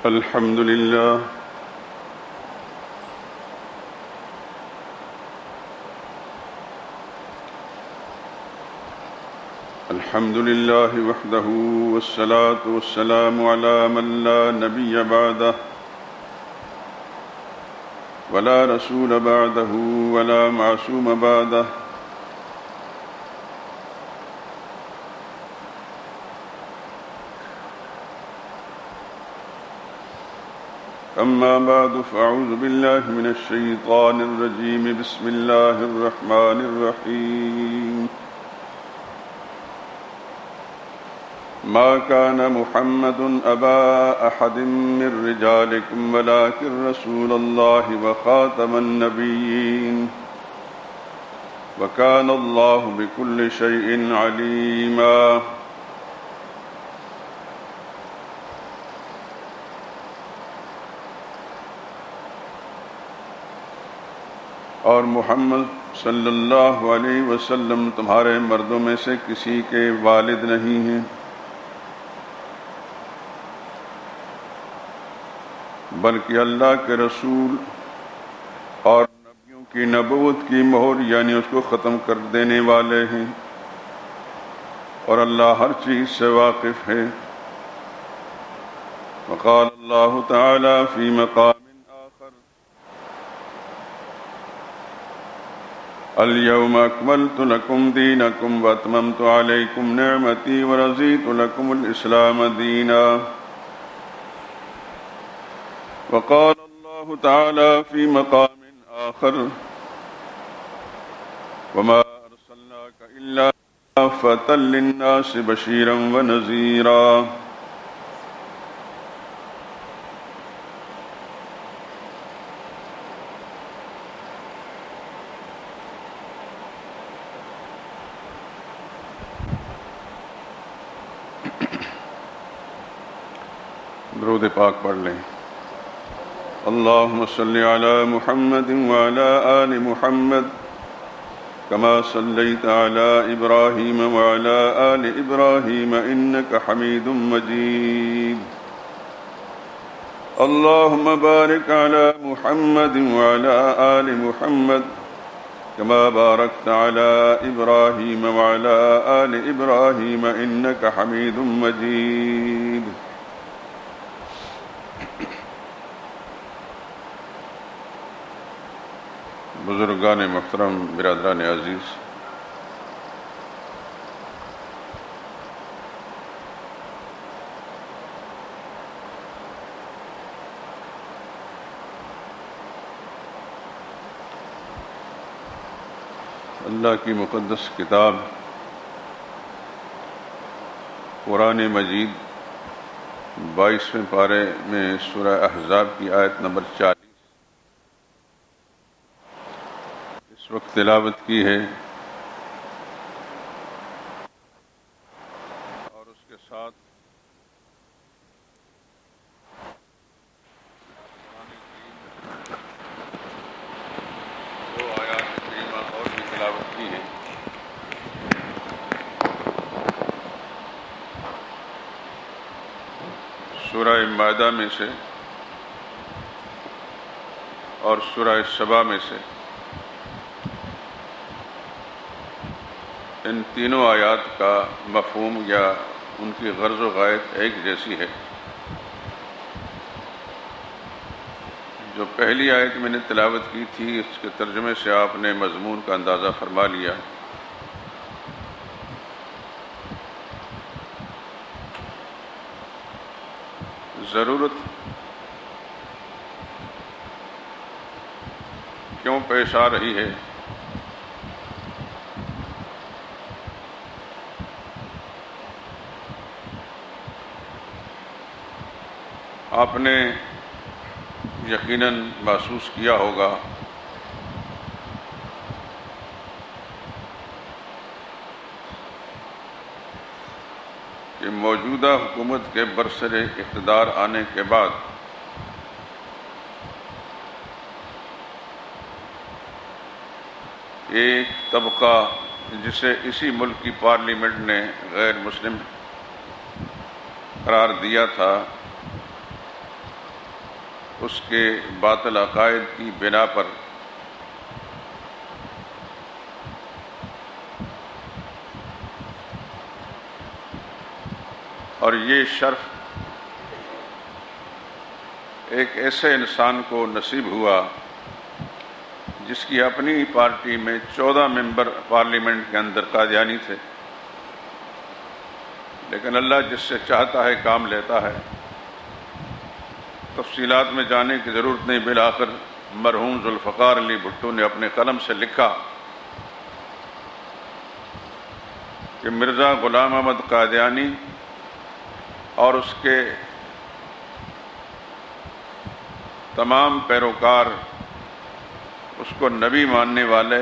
الحمد لله وحده والصلاة والسلام على من لا نبي بعده ولا رسول بعده ولا معصوم بعده أما بعد فأعوذ بالله من الشيطان الرجيم بسم الله الرحمن الرحيم ما كان محمد أبا أحد من رجالكم ولكن رسول الله وخاتم النبيين وكان الله بكل شيء عليما اور محمد صلی اللہ علیہ وسلم تمہارے مردوں میں سے کسی کے والد نہیں ہیں بلکہ اللہ کے رسول اور نبیوں کی نبوت کی مہر یعنی اس کو ختم کر دینے والے ہیں اور اللہ ہر چیز سے واقف ہے۔ وقال اللہ تعالی فی مقام اليوم أكملت لكم دينكم وأتممت عليكم نعمتي ورضيت لكم الإسلام دينا وقال الله تعالى في مقام آخر وما أرسلناك إلا كافة للناس بشيرا ونذيرا۔ درود پاک پڑھ لیں۔ اللہم صلی علی محمد وعلی آل محمد کما صلیت علی ابراہیم وعلی آل ابراہیم انک حمید مجید۔ اللہم بارک علی محمد وعلی آل محمد کما بارکت علی ابراہیم وعلی آل ابراہیم انک حمید مجید۔ بزرگان محترم، برادران عزیز، اللہ کی مقدس کتاب قرآن مجید 22ویں پارے میں سورہ احزاب کی آیت نمبر 40 اس وقت تلاوت کی ہے، اور اس کے ساتھ دو آیات کریمہ اور بھی تلاوت کی ہے۔ سورہ مائدہ میں سے اور سورہ سبا میں سے ان تینوں آیات کا مفہوم یا ان کی غرض و غایت ایک جیسی ہے۔ جو پہلی آیت میں نے تلاوت کی تھی اس کے ترجمے سے آپ نے مضمون کا اندازہ فرما لیا۔ ضرورت کیوں پیش آ رہی ہے؟ آپ نے یقیناً محسوس کیا ہوگا کہ موجودہ حکومت کے برسر اقتدار آنے کے بعد ایک طبقہ جسے اسی ملک کی پارلیمنٹ نے غیر مسلم قرار دیا تھا، اس کے باطل عقائد کی بنا پر اور یہ شرف ایک ایسے انسان کو نصیب ہوا جس کی اپنی پارٹی میں 14 ممبر پارلیمنٹ کے اندر قادیانی تھے، لیکن اللہ جس سے چاہتا ہے کام لیتا ہے۔ تفصیلات میں جانے کی ضرورت نہیں، بالآخر مرحوم ذوالفقار علی بھٹو نے اپنے قلم سے لکھا کہ مرزا غلام احمد قادیانی اور اس کے تمام پیروکار اس کو نبی ماننے والے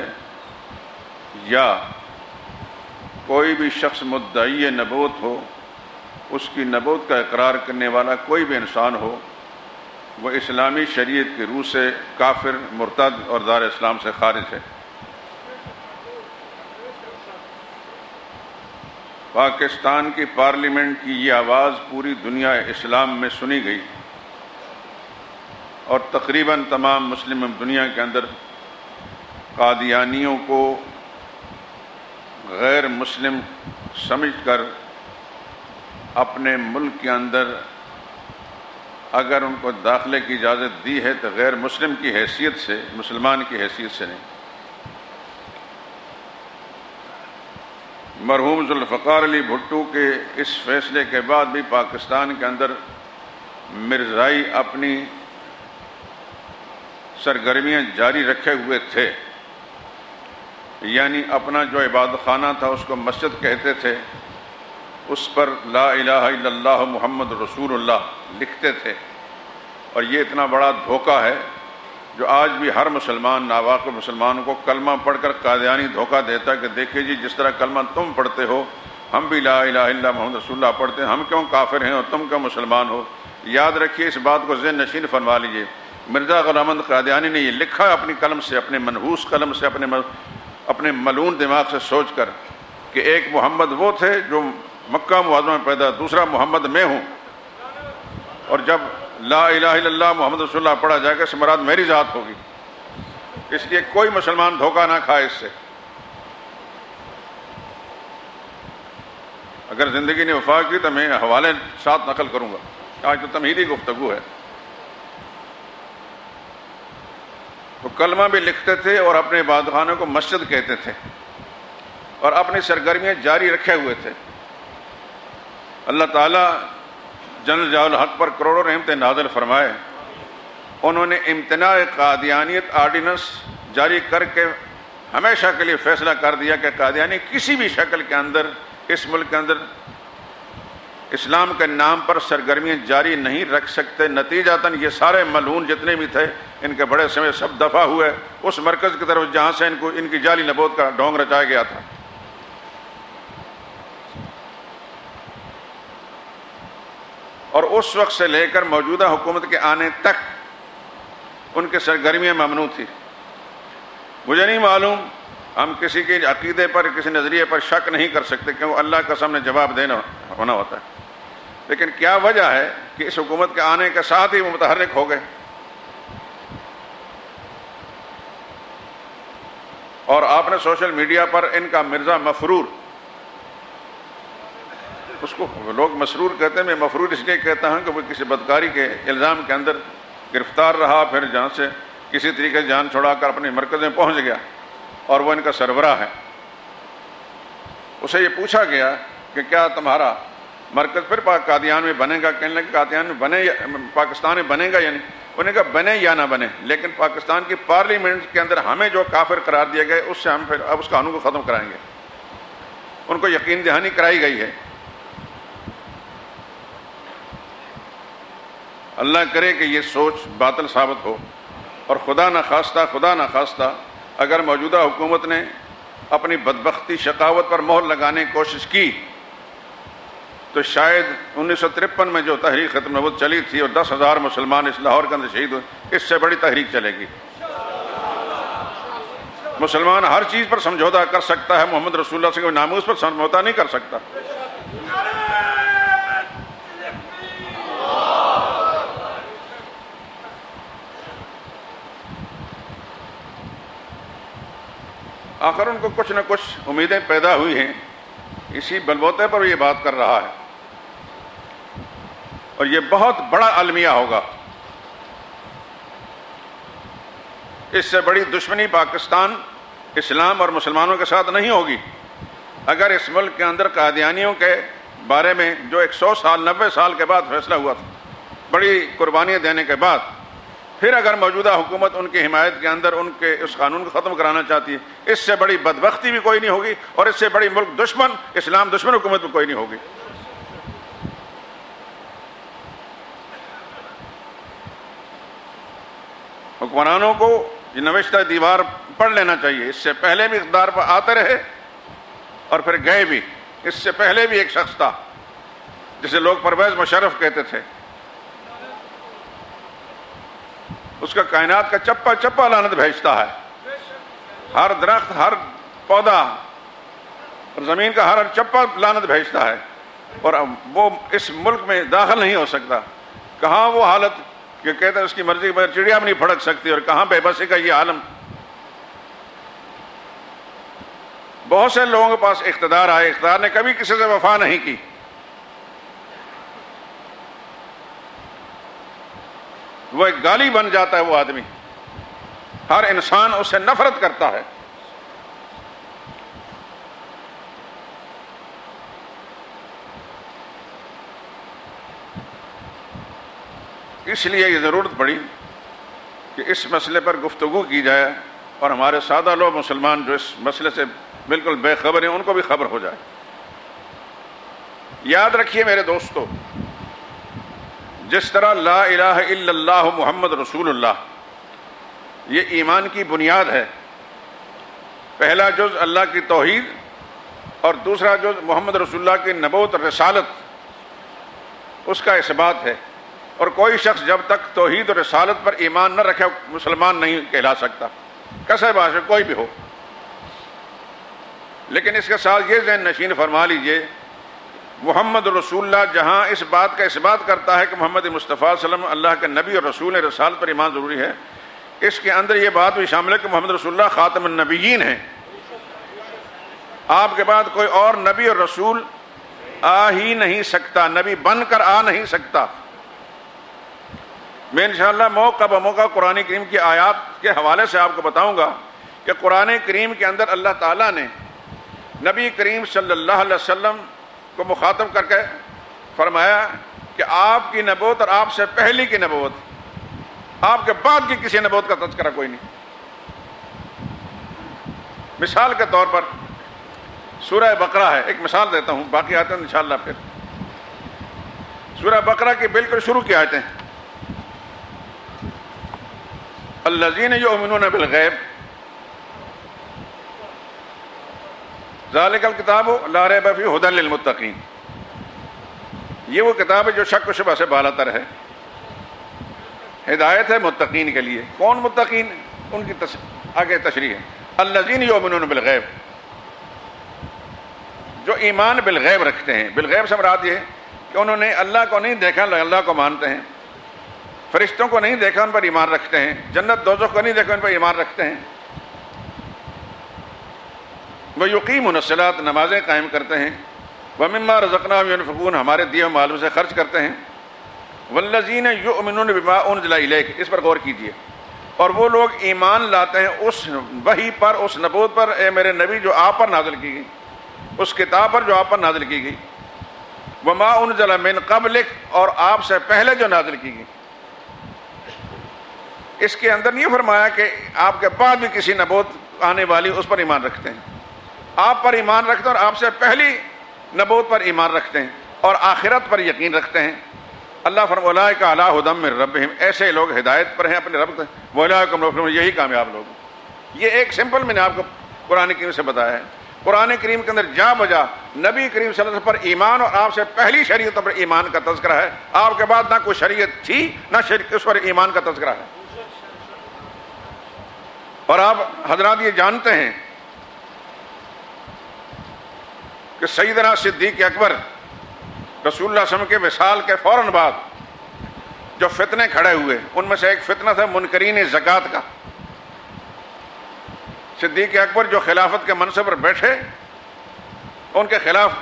یا کوئی بھی شخص مدعی نبوت ہو، اس کی نبوت کا اقرار کرنے والا کوئی بھی انسان ہو، وہ اسلامی شریعت کی روح سے کافر، مرتد اور دار اسلام سے خارج ہے۔ پاکستان کی پارلیمنٹ کی یہ آواز پوری دنیا اسلام میں سنی گئی اور تقریباً تمام مسلم دنیا کے اندر قادیانیوں کو غیر مسلم سمجھ کر اپنے ملک کے اندر اگر ان کو داخلے کی اجازت دی ہے تو غیر مسلم کی حیثیت سے، مسلمان کی حیثیت سے نہیں۔ مرحوم ذوالفقار علی بھٹو کے اس فیصلے کے بعد بھی پاکستان کے اندر مرزائی اپنی سرگرمیاں جاری رکھے ہوئے تھے، یعنی اپنا جو عبادت خانہ تھا اس کو مسجد کہتے تھے، اس پر لا الہ الا اللہ محمد رسول اللہ لکھتے تھے۔ اور یہ اتنا بڑا دھوکہ ہے جو آج بھی ہر مسلمان، ناواقف مسلمان کو کلمہ پڑھ کر قادیانی دھوکہ دیتا ہے کہ دیکھیے جی جس طرح کلمہ تم پڑھتے ہو ہم بھی لا الہ الا محمد رسول اللہ پڑھتے ہیں، ہم کیوں کافر ہیں اور تم کیوں مسلمان ہو؟ یاد رکھیے، اس بات کو ذہن نشین فرما لیجیے۔ مرزا غلام احمد قادیانی نے یہ لکھا اپنی قلم سے، اپنے منحوس قلم سے، اپنے ملعون دماغ سے سوچ کر کہ ایک محمد وہ تھے جو مکہ معظمہ میں پیدا، دوسرا محمد میں ہوں، اور جب لا الہ الا اللہ محمد رسول اللہ پڑھا جائے گا اس سے مراد میری ذات ہوگی۔ اس لیے کوئی مسلمان دھوکہ نہ کھائے اس سے۔ اگر زندگی نے وفا کی تو میں حوالے ساتھ نقل کروں گا، آج تو تمہیدی گفتگو ہے۔ تو کلمہ بھی لکھتے تھے اور اپنے عبادت خانے کو مسجد کہتے تھے اور اپنی سرگرمیاں جاری رکھے ہوئے تھے۔ اللہ تعالیٰ جل جلالہ الحق پر کروڑوں رحمتیں نازل فرمائے، انہوں نے امتناع قادیانیت آرڈیننس جاری کر کے ہمیشہ کے لیے فیصلہ کر دیا کہ قادیانی کسی بھی شکل کے اندر اس ملک کے اندر اسلام کے نام پر سرگرمیاں جاری نہیں رکھ سکتے۔ نتیجتاً یہ سارے ملعون جتنے بھی تھے ان کے بڑے سمے سب دفع ہوئے اس مرکز کی طرف جہاں سے ان کی جعلی نبوت کا ڈھونگ رچایا گیا تھا۔ اور اس وقت سے لے کر موجودہ حکومت کے آنے تک ان کی سرگرمیاں ممنوع تھی۔ مجھے نہیں معلوم، ہم کسی کے عقیدے پر، کسی نظریے پر شک نہیں کر سکتے کیونکہ اللہ کا سامنے جواب دینا ہونا ہوتا ہے، لیکن کیا وجہ ہے کہ اس حکومت کے آنے کے ساتھ ہی وہ متحرک ہو گئے؟ اور آپ نے سوشل میڈیا پر ان کا مرزا مفرور، اس کو لوگ مسرور کہتے ہیں، میں مفرور اس لیے کہتا ہوں کہ وہ کسی بدکاری کے الزام کے اندر گرفتار رہا، پھر جہاں سے کسی طریقے سے جان چھڑا کر اپنے مرکز میں پہنچ گیا اور وہ ان کا سربراہ ہے۔ اسے یہ پوچھا گیا کہ کیا تمہارا مرکز پھر قادیان میں بنے گا؟ کہنے لگے قادیان میں بنے یا پاکستان میں بنے گا یا نہیں؟ انہوں نے کہا بنے یا نہ بنے، لیکن پاکستان کی پارلیمنٹ کے اندر ہمیں جو کافر قرار دیا گئے اس سے ہم پھر اب اس قانون کو ختم کرائیں گے۔ ان کو یقین دہانی کرائی گئی ہے۔ اللہ کرے کہ یہ سوچ باطل ثابت ہو، اور خدا نخواستہ اگر موجودہ حکومت نے اپنی بدبختی، شقاوت پر مہر لگانے کی کوشش کی تو شاید 1953 میں جو تحریک ختم نبوت چلی تھی اور 10,000 مسلمان اس لاہور کے اندر شہید ہوئے، اس سے بڑی تحریک چلے گی۔ مسلمان ہر چیز پر سمجھوتا کر سکتا ہے، محمد رسول اللہ سے کوئی ناموس پر سمجھوتا نہیں کر سکتا۔ آخر ان کو کچھ نہ کچھ امیدیں پیدا ہوئی ہیں، اسی بلبوتے پر یہ بات کر رہا ہے، اور یہ بہت بڑا المیہ ہوگا۔ اس سے بڑی دشمنی پاکستان اسلام اور مسلمانوں کے ساتھ نہیں ہوگی۔ اگر اس ملک کے اندر قادیانیوں کے بارے میں جو 100 سال 90 سال کے بعد فیصلہ ہوا تھا، بڑی قربانیاں دینے کے بعد، پھر اگر موجودہ حکومت ان کی حمایت کے اندر ان کے اس قانون کو ختم کرانا چاہتی ہے، اس سے بڑی بدبختی بھی کوئی نہیں ہوگی، اور اس سے بڑی ملک دشمن اسلام دشمن حکومت بھی کوئی نہیں ہوگی۔ حکمرانوں کو یہ نوشتہ دیوار پڑھ لینا چاہیے۔ اس سے پہلے بھی اقتدار پر آتے رہے اور پھر گئے بھی۔ اس سے پہلے بھی ایک شخص تھا جسے لوگ پرویز مشرف کہتے تھے، اس کا کائنات کا چپا چپا لعنت بھیجتا ہے، ہر درخت، ہر پودا اور زمین کا ہر چپا لعنت بھیجتا ہے، اور وہ اس ملک میں داخل نہیں ہو سکتا۔ کہاں وہ حالت کہ کہتے ہیں اس کی مرضی کے بغیر چڑیا بھی نہیں پھڑک سکتی، اور کہاں بے بسی کا یہ عالم۔ بہت سے لوگوں کے پاس اقتدار آئے، اقتدار نے کبھی کسی سے وفا نہیں کی۔ وہ ایک گالی بن جاتا ہے وہ آدمی، ہر انسان اس سے نفرت کرتا ہے۔ اس لیے یہ ضرورت پڑی کہ اس مسئلے پر گفتگو کی جائے، اور ہمارے سادہ لوگ مسلمان جو اس مسئلے سے بالکل بے خبر ہیں ان کو بھی خبر ہو جائے۔ یاد رکھیے میرے دوستو، جس طرح لا الہ الا اللہ محمد رسول اللہ یہ ایمان کی بنیاد ہے، پہلا جز اللہ کی توحید اور دوسرا جز محمد رسول اللہ کی نبوت اور رسالت، اس کا اثبات ہے، اور کوئی شخص جب تک توحید اور رسالت پر ایمان نہ رکھے مسلمان نہیں کہلا سکتا، کیسے باشا کوئی بھی ہو۔ لیکن اس کے ساتھ یہ ذہن نشین فرما لیجئے، محمد رسول اللہ جہاں اس بات کا اثبات کرتا ہے کہ محمد مصطفیٰ صلی اللہ علیہ وسلم اللہ کے نبی اور رسول رسالت پر ایمان ضروری ہے، اس کے اندر یہ بات بھی شامل ہے کہ محمد رسول اللہ خاتم النبیین ہیں۔ آپ کے بعد کوئی اور نبی اور رسول آ ہی نہیں سکتا، نبی بن کر آ نہیں سکتا۔ میں انشاءاللہ موقع بموقع قرآن کریم کی آیات کے حوالے سے آپ کو بتاؤں گا کہ قرآن کریم کے اندر اللہ تعالیٰ نے نبی کریم صلی اللہ علیہ وسلم کو مخاطب کر کے فرمایا کہ آپ کی نبوت اور آپ سے پہلی کی نبوت، آپ کے بعد کی کسی نبوت کا تذکرہ کوئی نہیں۔ مثال کے طور پر سورہ بقرہ ہے، ایک مثال دیتا ہوں، باقی آیتیں انشاءاللہ پھر۔ سورہ بقرہ کی بالکل شروع کی آیتیں، الذین یؤمنون بالغیب ذالک الکتاب لا ریب فیہ ھدی للمتقین، یہ وہ کتاب ہے جو شک و شبہ سے بالاتر ہے، ہدایت ہے متقین کے لیے۔ کون متقین؟ ان کی آگے تشریح ہے، الذین یؤمنون بالغیب، جو ایمان بالغیب رکھتے ہیں۔ بالغیب سے مراد یہ کہ انہوں نے اللہ کو نہیں دیکھا، اللہ کو مانتے ہیں، فرشتوں کو نہیں دیکھا، ان پر ایمان رکھتے ہیں، جنت دوزخ کو نہیں دیکھا، ان پر ایمان رکھتے ہیں، وَيُقِيمُونَ الصَّلَاةَ، نمازیں قائم کرتے ہیں، وَمِمَّا رَزَقْنَاهُمْ يُنْفِقُونَ، ہمارے دیے ہوئے مال سے خرچ کرتے ہیں، وَالَّذِينَ يُؤْمِنُونَ بِمَا أُنزِلَ إِلَيْكَ، اس پر غور کیجئے، اور وہ لوگ ایمان لاتے ہیں اس وحی پر، اس نبوت پر، اے میرے نبی جو آپ پر نازل کی گئی، اس کتاب پر جو آپ پر نازل کی گئی، وَمَا أُنزِلَ مِن قَبْلِكَ، اور آپ سے پہلے جو نازل کی گئی۔ اس کے اندر نہیں فرمایا کہ آپ کے بعد بھی کسی نبوت آنے والی اس پر ایمان رکھتے ہیں، آپ پر ایمان رکھتے ہیں اور آپ سے پہلی نبوت پر ایمان رکھتے ہیں اور آخرت پر یقین رکھتے ہیں۔ اللہ فرماتا ہے اولئک علی ھدی من ربہم، ایسے لوگ ہدایت پر ہیں اپنے رب سے، اولئک هم المفلحون، یہی کامیاب لوگ۔ یہ ایک سمپل میں نے آپ کو قرآن کریم سے بتایا ہے۔ قرآن کریم کے اندر جا بجا نبی کریم صلی اللہ علیہ وسلم پر ایمان اور آپ سے پہلی شریعت پر ایمان کا تذکرہ ہے، آپ کے بعد نہ کوئی شریعت تھی نہ اس پر ایمان کا تذکرہ ہے۔ اور آپ حضرات یہ جانتے ہیں کہ سیدنا صدیق اکبر رسول اللہ صلی اللہ علیہ وسلم کے وصال کے فوراً بعد جو فتنے کھڑے ہوئے، ان میں سے ایک فتنہ تھا منکرین زکوٰۃ کا۔ صدیق اکبر جو خلافت کے منصب پر بیٹھے ان کے خلاف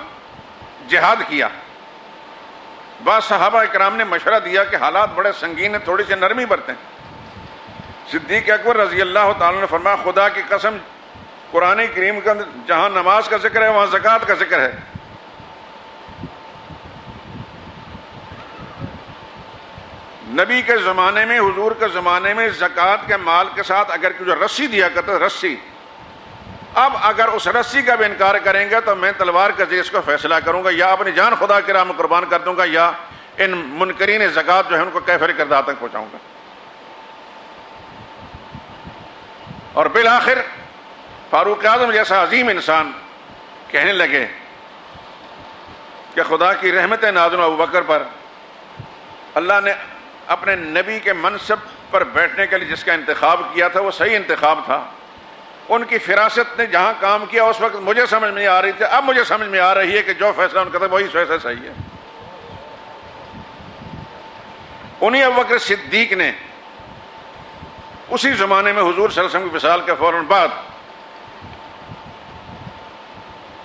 جہاد کیا. بعض صحابہ اکرام نے مشورہ دیا کہ حالات بڑے سنگین ہیں، تھوڑی سی نرمی برتیں. صدیق اکبر رضی اللہ تعالیٰ نے فرمایا خدا کی قسم، قرآن کریم کے اندر جہاں نماز کا ذکر ہے وہاں زکوٰۃ کا ذکر ہے. نبی کے زمانے میں، حضور کے زمانے میں زکوٰۃ کے مال کے ساتھ اگر جو رسی دیا کرتا رسی، اب اگر اس رسی کا بھی انکار کریں گے تو میں تلوار کے ذریعے اس کو فیصلہ کروں گا، یا اپنی جان خدا کی راہ میں قربان کر دوں گا، یا ان منکرین زکوٰۃ جو ہے ان کو کیفر کردار تک پہنچاؤں گا. اور بالآخر فاروق اعظم جیسا عظیم انسان کہنے لگے کہ خدا کی رحمت نازل ابو بکر پر، اللہ نے اپنے نبی کے منصب پر بیٹھنے کے لیے جس کا انتخاب کیا تھا وہ صحیح انتخاب تھا. ان کی فراست نے جہاں کام کیا اس وقت مجھے سمجھ میں آ رہی تھی، اب مجھے سمجھ میں آ رہی ہے کہ جو فیصلہ ان کا تھا وہی فیصلہ صحیح ہے. انہی ابو بکر صدیق نے اسی زمانے میں حضور صلی اللہ علیہ وسلم کی وصال کے فوراً بعد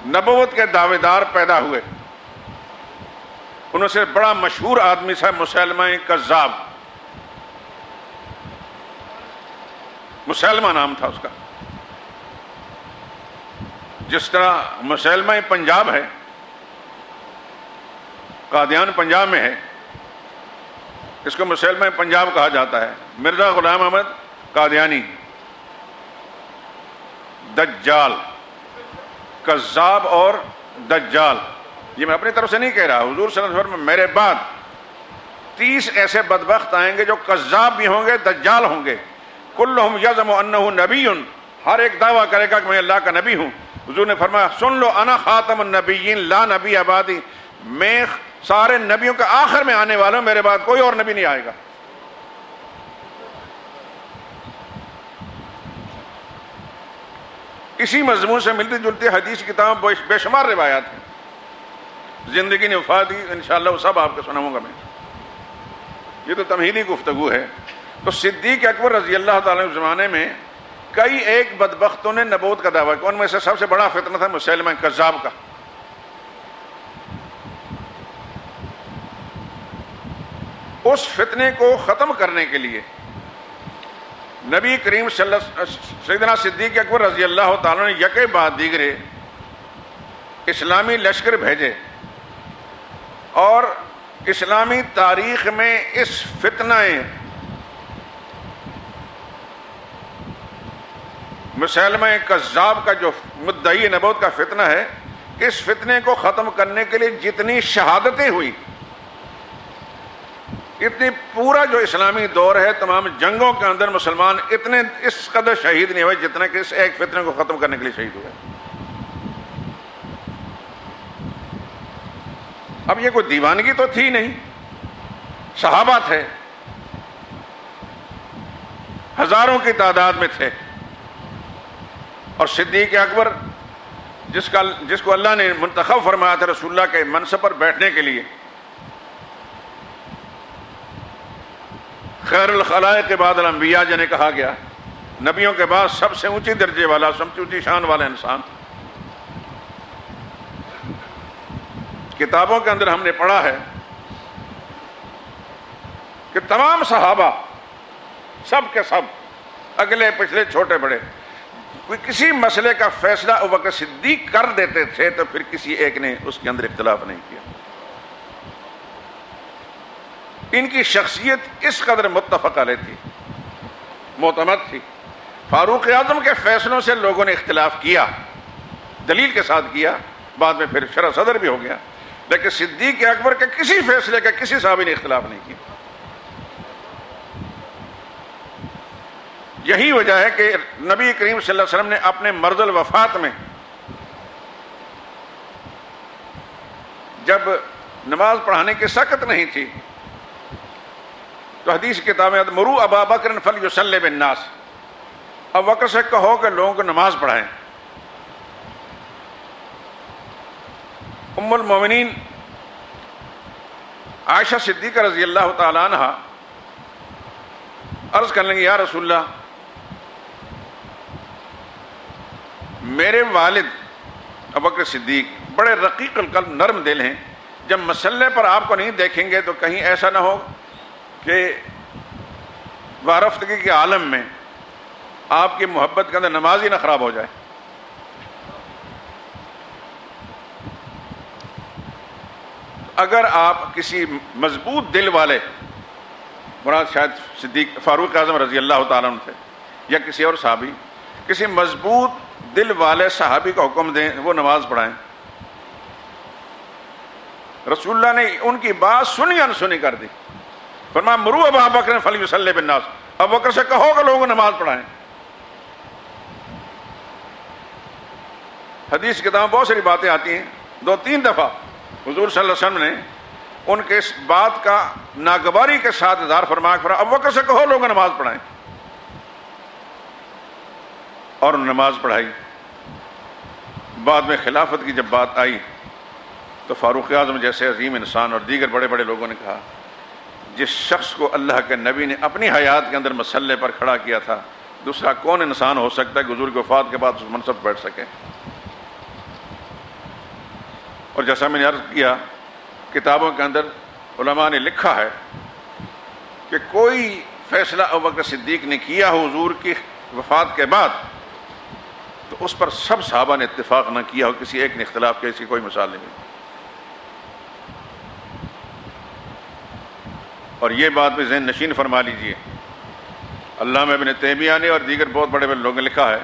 نبوت کے دعوے دار پیدا ہوئے. انہوں سے بڑا مشہور آدمی تھا مسیلمہ کذاب، مسیلمہ نام تھا اس کا. جس طرح مسیلمہ پنجاب ہے، قادیان پنجاب میں ہے، اس کو مسیلمہ پنجاب کہا جاتا ہے. مرزا غلام احمد قادیانی دجال، کذاب اور دجال، یہ میں اپنی طرف سے نہیں کہہ رہا، حضور صلی اللہ علیہ وسلم میرے بعد 30 ایسے بدبخت آئیں گے جو کذاب بھی ہوں گے، دجال ہوں گے. کلہم یزعم انہ نبی، ہر ایک دعویٰ کرے گا کہ میں اللہ کا نبی ہوں. حضور نے فرمایا سن لو انا خاتم النبیین لا نبی بعدی، میں سارے نبیوں کے آخر میں آنے والا ہوں، میرے بعد کوئی اور نبی نہیں آئے گا. اسی مضمون سے ملتی جلتی حدیث کتاب بے شمار روایات ہیں. زندگی نے وفات دی، انشاءاللہ وہ سب آپ کو سناؤں گا میں. یہ تو تمہیدی گفتگو ہے. تو صدیق اکبر رضی اللہ تعالیٰ کے زمانے میں کئی ایک بدبختوں نے نبوت کا دعویٰ کیا. ان میں سے سب سے بڑا فتنہ تھا مسیلمہ کذاب کا. اس فتنے کو ختم کرنے کے لیے نبی کریم سیدنا صدیق اکبر رضی اللہ تعالیٰ نے یکے بعد دیگرے اسلامی لشکر بھیجے، اور اسلامی تاریخ میں اس فتنہ مسیلمہ کذاب کا جو مدعی نبوت کا فتنہ ہے، اس فتنے کو ختم کرنے کے لیے جتنی شہادتیں ہوئی، اتنی پورا جو اسلامی دور ہے تمام جنگوں کے اندر مسلمان اتنے اس قدر شہید نہیں ہوئے جتنے کہ اس ایک فتنے کو ختم کرنے کے لیے شہید ہوئے. اب یہ کوئی دیوانگی تو تھی نہیں، صحابہ تھے، ہزاروں کی تعداد میں تھے. اور صدیق اکبر جس کو اللہ نے منتخب فرمایا تھا رسول اللہ کے منصب پر بیٹھنے کے لیے، خیر الخلائق بعد الانبیاء جنہیں کہا گیا، نبیوں کے بعد سب سے اونچی درجے والا، سب سے اونچی شان والا انسان. کتابوں کے اندر ہم نے پڑھا ہے کہ تمام صحابہ سب کے سب، اگلے پچھلے چھوٹے بڑے، کوئی کسی مسئلے کا فیصلہ ابو بکر صدیق کر دیتے تھے تو پھر کسی ایک نے اس کے اندر اختلاف نہیں کیا. ان کی شخصیت اس قدر متفق علیہ تھی، معتمد تھی. فاروق اعظم کے فیصلوں سے لوگوں نے اختلاف کیا، دلیل کے ساتھ کیا، بعد میں پھر شرح صدر بھی ہو گیا، لیکن صدیق اکبر کے کسی فیصلے کا کسی صحابی نے اختلاف نہیں کیا. یہی وجہ ہے کہ نبی کریم صلی اللہ علیہ وسلم نے اپنے مرض الوفات میں جب نماز پڑھانے کی سخت نہیں تھی تو حدیث کتاب میں مرو ابا بکر فلیصلی بالناس، ابو بکر سے کہو کہ لوگوں کو نماز پڑھائیں. ام المومنین عائشہ صدیقہ رضی اللہ تعالی عنہ عرض کرنے لگی یا رسول اللہ، میرے والد ابوبکر صدیق بڑے رقیق القلب، نرم دل ہیں، جب مسئلے پر آپ کو نہیں دیکھیں گے تو کہیں ایسا نہ ہو کہ وارفتگی کے عالم میں آپ کی محبت کے اندر نماز ہی نہ خراب ہو جائے۔ اگر آپ کسی مضبوط دل والے، مراد شاید صدیق فاروق اعظم رضی اللہ تعالیٰ عنہ تھے یا کسی اور صحابی، کسی مضبوط دل والے صحابی کو حکم دیں وہ نماز پڑھائیں، رسول اللہ نے ان کی بات سنی انسنی کر دی، فرمایا مرو ابا بکر فلیصلی بالناس، ابو بکر سے کہو کہ لوگوں کو نماز پڑھائیں۔ حدیث کتاب میں بہت ساری باتیں آتی ہیں، 2-3 دفعہ حضور صلی اللہ علیہ وسلم نے ان کے اس بات کا ناگواری کے ساتھ اظہار فرمایا، ابو بکر سے کہو لوگوں کو نماز پڑھائیں، اور نماز پڑھائی۔ بعد میں خلافت کی جب بات آئی تو فاروق اعظم جیسے عظیم انسان اور دیگر بڑے بڑے لوگوں نے کہا جس شخص کو اللہ کے نبی نے اپنی حیات کے اندر مسئلے پر کھڑا کیا تھا، دوسرا کون انسان ہو سکتا ہے کہ حضور کی وفات کے بعد اس منصب بیٹھ سکے؟ اور جیسا میں نے عرض کیا، کتابوں کے اندر علماء نے لکھا ہے کہ کوئی فیصلہ ابوبکر صدیق نے کیا ہو حضور کی وفات کے بعد تو اس پر سب صحابہ نے اتفاق نہ کیا ہو، کسی ایک نے اختلاف کیا، اس کی کوئی مثال نہیں ملی۔ اور یہ بات بھی ذہن نشین فرما لیجئے، علامہ ابن تیمیہ نے اور دیگر بہت بڑے بڑے لوگوں نے لکھا ہے،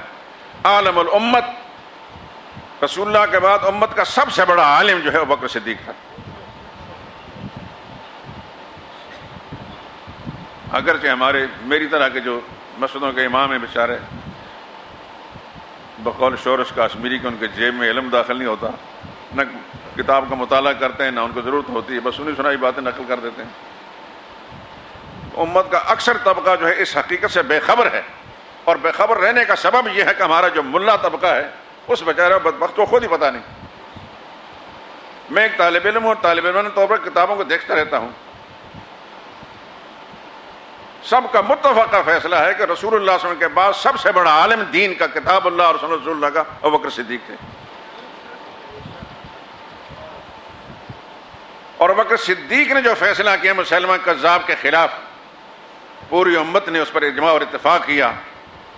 عالم الامت، رسول اللہ کے بعد امت کا سب سے بڑا عالم جو ہے ابوبکر صدیق تھا۔ اگرچہ میری طرح کے جو مسجدوں کے امام ہیں بیچارے بقول شورش کاشمیری کے ان کے جیب میں علم داخل نہیں ہوتا، نہ کتاب کا مطالعہ کرتے ہیں نہ ان کو ضرورت ہوتی ہے، بس سنی سنائی باتیں نقل کر دیتے ہیں۔ امت کا اکثر طبقہ جو ہے اس حقیقت سے بے خبر ہے، اور بے خبر رہنے کا سبب یہ ہے کہ ہمارا جو ملا طبقہ ہے اس بیچارہ بدبخت کو خود ہی پتہ نہیں۔ میں ایک طالب علم ہوں، طالب علم طور پر کتابوں کو دیکھتا رہتا ہوں، سب کا متفقہ فیصلہ ہے کہ رسول اللہ صلی اللہ علیہ وسلم کے بعد سب سے بڑا عالم دین کا، کتاب اللہ اور سنت رسول اللہ کا، ابوبکر صدیق تھے۔ اور ابوبکر صدیق نے جو فیصلہ کیا مسلمہ کذاب کے خلاف، پوری امت نے اس پر اجماع اور اتفاق کیا،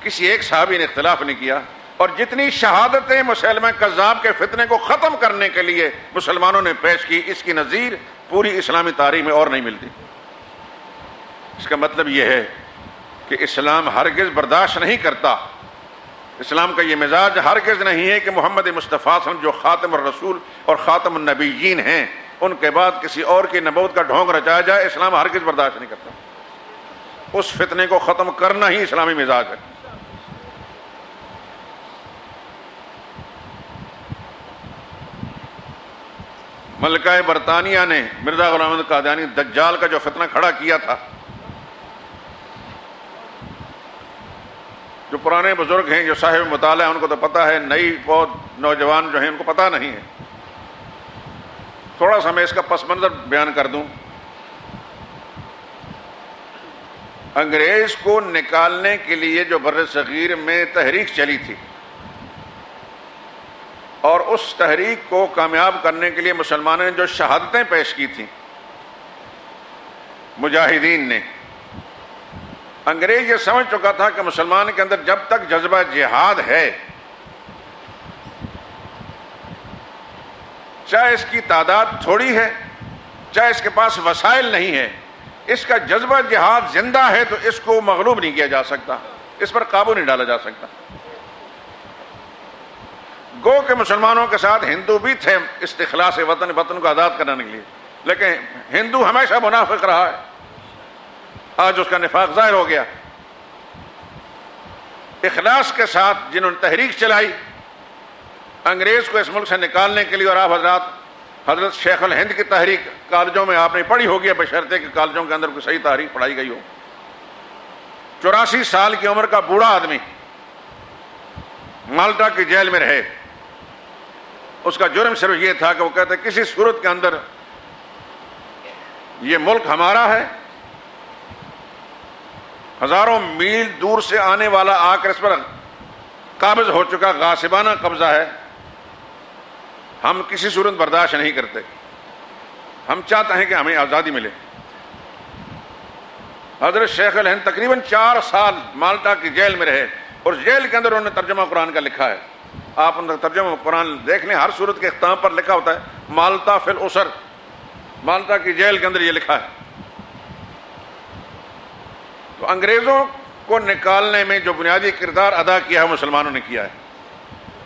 کسی ایک صحابی نے اختلاف نہیں کیا۔ اور جتنی شہادتیں مسلمہ کذاب کے فتنے کو ختم کرنے کے لیے مسلمانوں نے پیش کی، اس کی نظیر پوری اسلامی تاریخ میں اور نہیں ملتی۔ اس کا مطلب یہ ہے کہ اسلام ہرگز برداشت نہیں کرتا، اسلام کا یہ مزاج ہرگز نہیں ہے کہ محمد مصطفیٰ صلی اللہ علیہ وسلم جو خاتم الرسول اور خاتم النبیین ہیں ان کے بعد کسی اور کی نبوت کا ڈھونگ رچایا جائے، اسلام ہرگز برداشت نہیں کرتا۔ اس فتنے کو ختم کرنا ہی اسلامی مزاج ہے۔ ملکہ برطانیہ نے مرزا غلام احمد قادیانی دجال کا جو فتنہ کھڑا کیا تھا، جو پرانے بزرگ ہیں جو صاحب مطالعہ ان کو تو پتہ ہے، نئی بہت نوجوان جو ہیں ان کو پتہ نہیں ہے۔ تھوڑا سا میں اس کا پس منظر بیان کر دوں۔ انگریز کو نکالنے کے لیے جو بر صغیر میں تحریک چلی تھی، اور اس تحریک کو کامیاب کرنے کے لیے مسلمانوں نے جو شہادتیں پیش کی تھیں مجاہدین نے، انگریز یہ سمجھ چکا تھا کہ مسلمان کے اندر جب تک جذبہ جہاد ہے، چاہے اس کی تعداد تھوڑی ہے، چاہے اس کے پاس وسائل نہیں ہے، اس کا جذبہ جہاد زندہ ہے تو اس کو مغلوب نہیں کیا جا سکتا، اس پر قابو نہیں ڈالا جا سکتا۔ گو کہ مسلمانوں کے ساتھ ہندو بھی تھے استخلاص وطن کو آزاد کرانے کے لیے، لیکن ہندو ہمیشہ منافق رہا ہے، آج اس کا نفاق ظاہر ہو گیا۔ اخلاص کے ساتھ جنہوں نے تحریک چلائی انگریز کو اس ملک سے نکالنے کے لیے، اور آپ حضرت شیخ الہند کی تحریک کالجوں میں آپ نے پڑھی ہوگی بشرطے کہ کالجوں کے اندر کوئی صحیح تحریک پڑھائی گئی ہو۔ 84 سال کی عمر کا بوڑھا آدمی مالٹا کی جیل میں رہے، اس کا جرم صرف یہ تھا کہ وہ کہتے کسی صورت کے اندر یہ ملک ہمارا ہے، ہزاروں میل دور سے آنے والا آ کر اس پر قابض ہو چکا غاصبانہ قبضہ ہے، ہم کسی صورت برداشت نہیں کرتے. ہم چاہتے ہیں کہ ہمیں آزادی ملے. حضرت شیخ الہند تقریباً 4 سال مالٹا کی جیل میں رہے، اور جیل کے اندر انہوں نے ترجمہ قرآن کا لکھا ہے. آپ ان کا ترجمہ قرآن دیکھ لیں، ہر صورت کے اختتام پر لکھا ہوتا ہے مالٹا فی الاسر. مالٹا کی جیل کے اندر یہ لکھا ہے. تو انگریزوں کو نکالنے میں جو بنیادی کردار ادا کیا ہے مسلمانوں نے کیا ہے.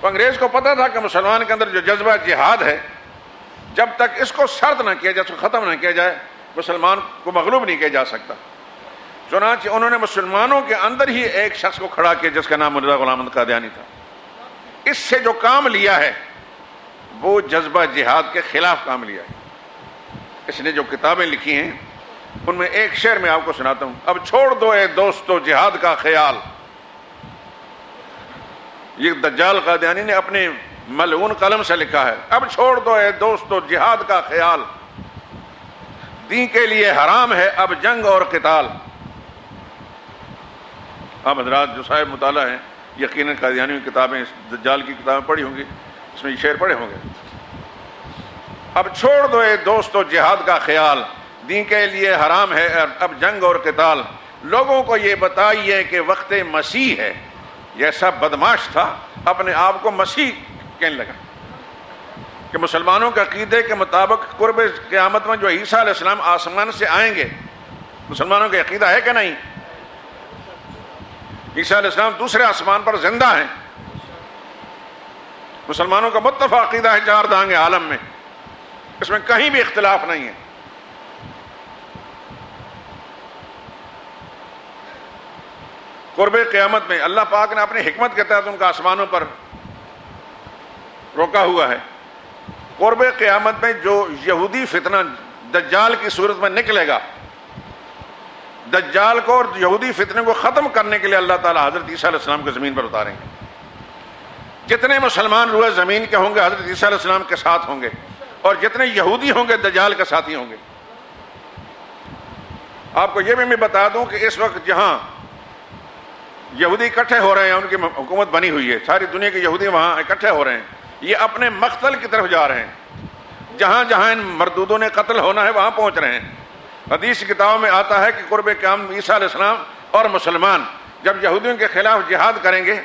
تو انگریز کو پتا تھا کہ مسلمان کے اندر جو جذبہ جہاد ہے، جب تک اس کو سرد نہ کیا جائے، اس کو ختم نہ کیا جائے، مسلمان کو مغلوب نہیں کیا جا سکتا. چنانچہ انہوں نے مسلمانوں کے اندر ہی ایک شخص کو کھڑا کیا جس کا نام مرزا غلام احمد قادیانی تھا. اس سے جو کام لیا ہے وہ جذبہ جہاد کے خلاف کام لیا ہے. اس نے جو کتابیں لکھی ہیں ان میں ایک شعر میں آپ کو سناتا ہوں. اب چھوڑ دو اے دوستو جہاد کا خیال. یہ دجال قادیانی نے اپنے ملعون قلم سے لکھا ہے. اب چھوڑ دو اے دوستو جہاد کا خیال، دین کے لیے حرام ہے اب جنگ اور قتال. آپ حضرات جو صاحب مطالعہ ہیں یقیناً قادیانی کی کتابیں، دجال کی کتابیں پڑھی ہوں گی، اس میں یہ شعر پڑھے ہوں گے. اب چھوڑ دو اے دوستو جہاد کا خیال، دین کے لیے حرام ہے اب جنگ اور قتال. لوگوں کو یہ بتائیے کہ وقت مسیح ہے. یہ ایسا بدماش تھا اپنے آپ کو مسیح کہنے لگا کہ مسلمانوں کے عقیدے کے مطابق قرب قیامت میں جو عیسیٰ علیہ السلام آسمان سے آئیں گے، مسلمانوں کا عقیدہ ہے کہ نہیں؟ عیسیٰ علیہ السلام دوسرے آسمان پر زندہ ہیں. مسلمانوں کا متفق عقیدہ ہے 4 دہانگے عالم میں، اس میں کہیں بھی اختلاف نہیں ہے. قرب قیامت میں اللہ پاک نے اپنی حکمت کے تحت ان کا آسمانوں پر روکا ہوا ہے. قرب قیامت میں جو یہودی فتنہ دجال کی صورت میں نکلے گا، دجال کو اور یہودی فتنے کو ختم کرنے کے لیے اللہ تعالیٰ حضرت عیسیٰ علیہ السلام کو زمین پر اتاریں گے. جتنے مسلمان روئے زمین کے ہوں گے حضرت عیسیٰ علیہ السلام کے ساتھ ہوں گے، اور جتنے یہودی ہوں گے دجال کے ساتھی ہوں گے. آپ کو یہ بھی میں بتا دوں کہ اس وقت جہاں یہودی اکٹھے ہو رہے ہیں، ان کی حکومت بنی ہوئی ہے، ساری دنیا کے یہودی وہاں اکٹھے ہو رہے ہیں، یہ اپنے مقتل کی طرف جا رہے ہیں. جہاں جہاں ان مردودوں نے قتل ہونا ہے وہاں پہنچ رہے ہیں. حدیث کی کتابوں میں آتا ہے کہ قرب قیامت عیسیٰ علیہ السلام اور مسلمان جب یہودیوں کے خلاف جہاد کریں گے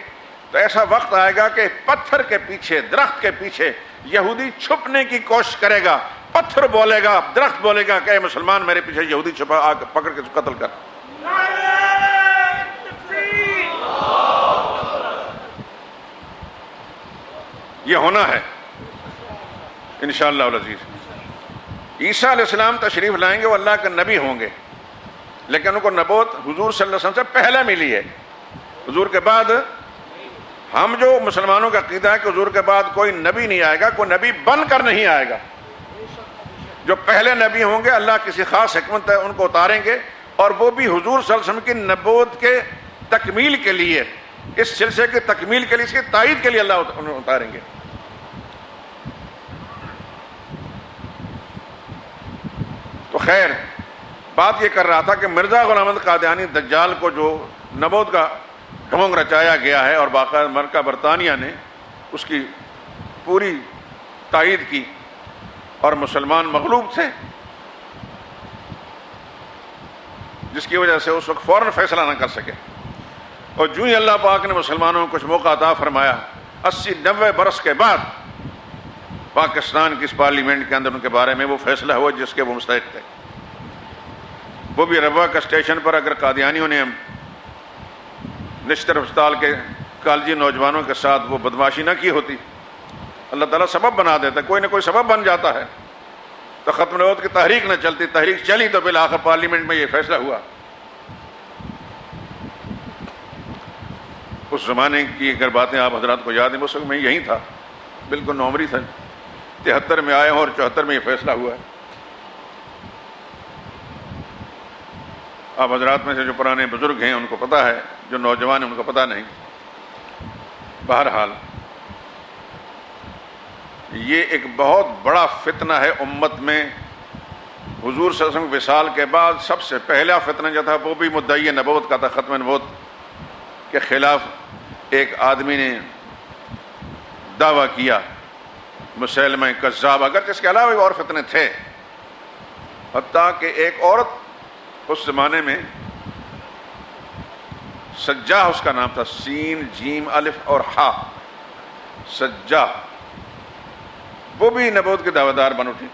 تو ایسا وقت آئے گا کہ پتھر کے پیچھے، درخت کے پیچھے یہودی چھپنے کی کوشش کرے گا. پتھر بولے گا، درخت بولے گا کہ اے مسلمان میرے پیچھے یہودی چھپا، آ پکڑ کے قتل کر. یہ ہونا ہے انشاءاللہ العزیز. عیسیٰ علیہ السلام تشریف لائیں گے، وہ اللہ کے نبی ہوں گے، لیکن ان کو نبوت حضور صلی اللہ علیہ وسلم سے پہلے ملی ہے. حضور کے بعد ہم جو مسلمانوں کا عقیدہ ہے کہ حضور کے بعد کوئی نبی نہیں آئے گا، کوئی نبی بن کر نہیں آئے گا. جو پہلے نبی ہوں گے اللہ کسی خاص حکمت ہے ان کو اتاریں گے، اور وہ بھی حضور صلی اللہ علیہ وسلم کی نبوت کے تکمیل کے لیے، اس سلسلے کی تکمیل کے لیے، اس کی تائید کے لیے اللہ انہیں اتاریں گے. تو خیر بات یہ کر رہا تھا کہ مرزا غلام احمد قادیانی دجال کو جو نبوت کا ڈھونگ رچایا گیا ہے، اور باقاعدہ ملکہ برطانیہ نے اس کی پوری تائید کی، اور مسلمان مغلوب تھے، جس کی وجہ سے اس وقت فوراً فیصلہ نہ کر سکے. اور جو ہی اللہ پاک نے مسلمانوں کو کچھ موقع عطا فرمایا، 80-90 برس کے بعد پاکستان کی اس پارلیمنٹ کے اندر ان کے بارے میں وہ فیصلہ ہوا جس کے وہ مستحق تھے. وہ بھی روا کا اسٹیشن پر اگر قادیانیوں نے نشتر ہسپتال کے کالجی نوجوانوں کے ساتھ وہ بدماشی نہ کی ہوتی، اللہ تعالیٰ سبب بنا دیتا، کوئی نہ کوئی سبب بن جاتا ہے، تو ختم نبوت کی تحریک نہ چلتی. تحریک چلی تو بالآخر پارلیمنٹ میں یہ فیصلہ ہوا. اس زمانے کی اگر باتیں آپ حضرات کو یاد ہیں، اس وقت میں یہیں تھا، بالکل نومری تھا. 73 میں آئے ہوں اور 74 میں یہ فیصلہ ہوا ہے. آپ حضرات میں سے جو پرانے بزرگ ہیں ان کو پتہ ہے، جو نوجوان ہیں ان کو پتہ نہیں. بہرحال یہ ایک بہت بڑا فتنہ ہے امت میں. حضور صلی اللہ علیہ وسلم وصال کے بعد سب سے پہلا فتنہ جو تھا وہ بھی مدعی نبوت کا تھا، ختم نبوت کے خلاف ایک آدمی نے دعویٰ کیا مسلمہ کذاب، اگر اس کے علاوہ بھی اور فتنے تھے، حتیٰ کہ ایک عورت اس زمانے میں سجاہ اس کا نام تھا، سین جیم الف اور ہا، سجاہ، وہ بھی نبوت کے دعویٰ دار بن اٹھی۔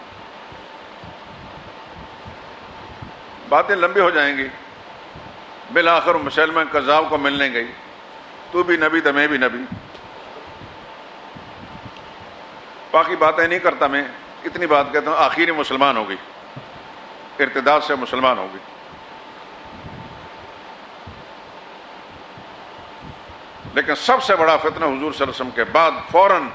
باتیں لمبی ہو جائیں گی، بالآخر مسلمہ کذاب کو ملنے گئی، تو بھی نبی تو میں بھی نبی۔ باقی باتیں نہیں کرتا میں، اتنی بات کہتا ہوں، آخری مسلمان ہو گئی، ارتداد سے مسلمان ہو گئی۔ لیکن سب سے بڑا فتنہ حضور صلی اللہ علیہ وسلم کے بعد فوراً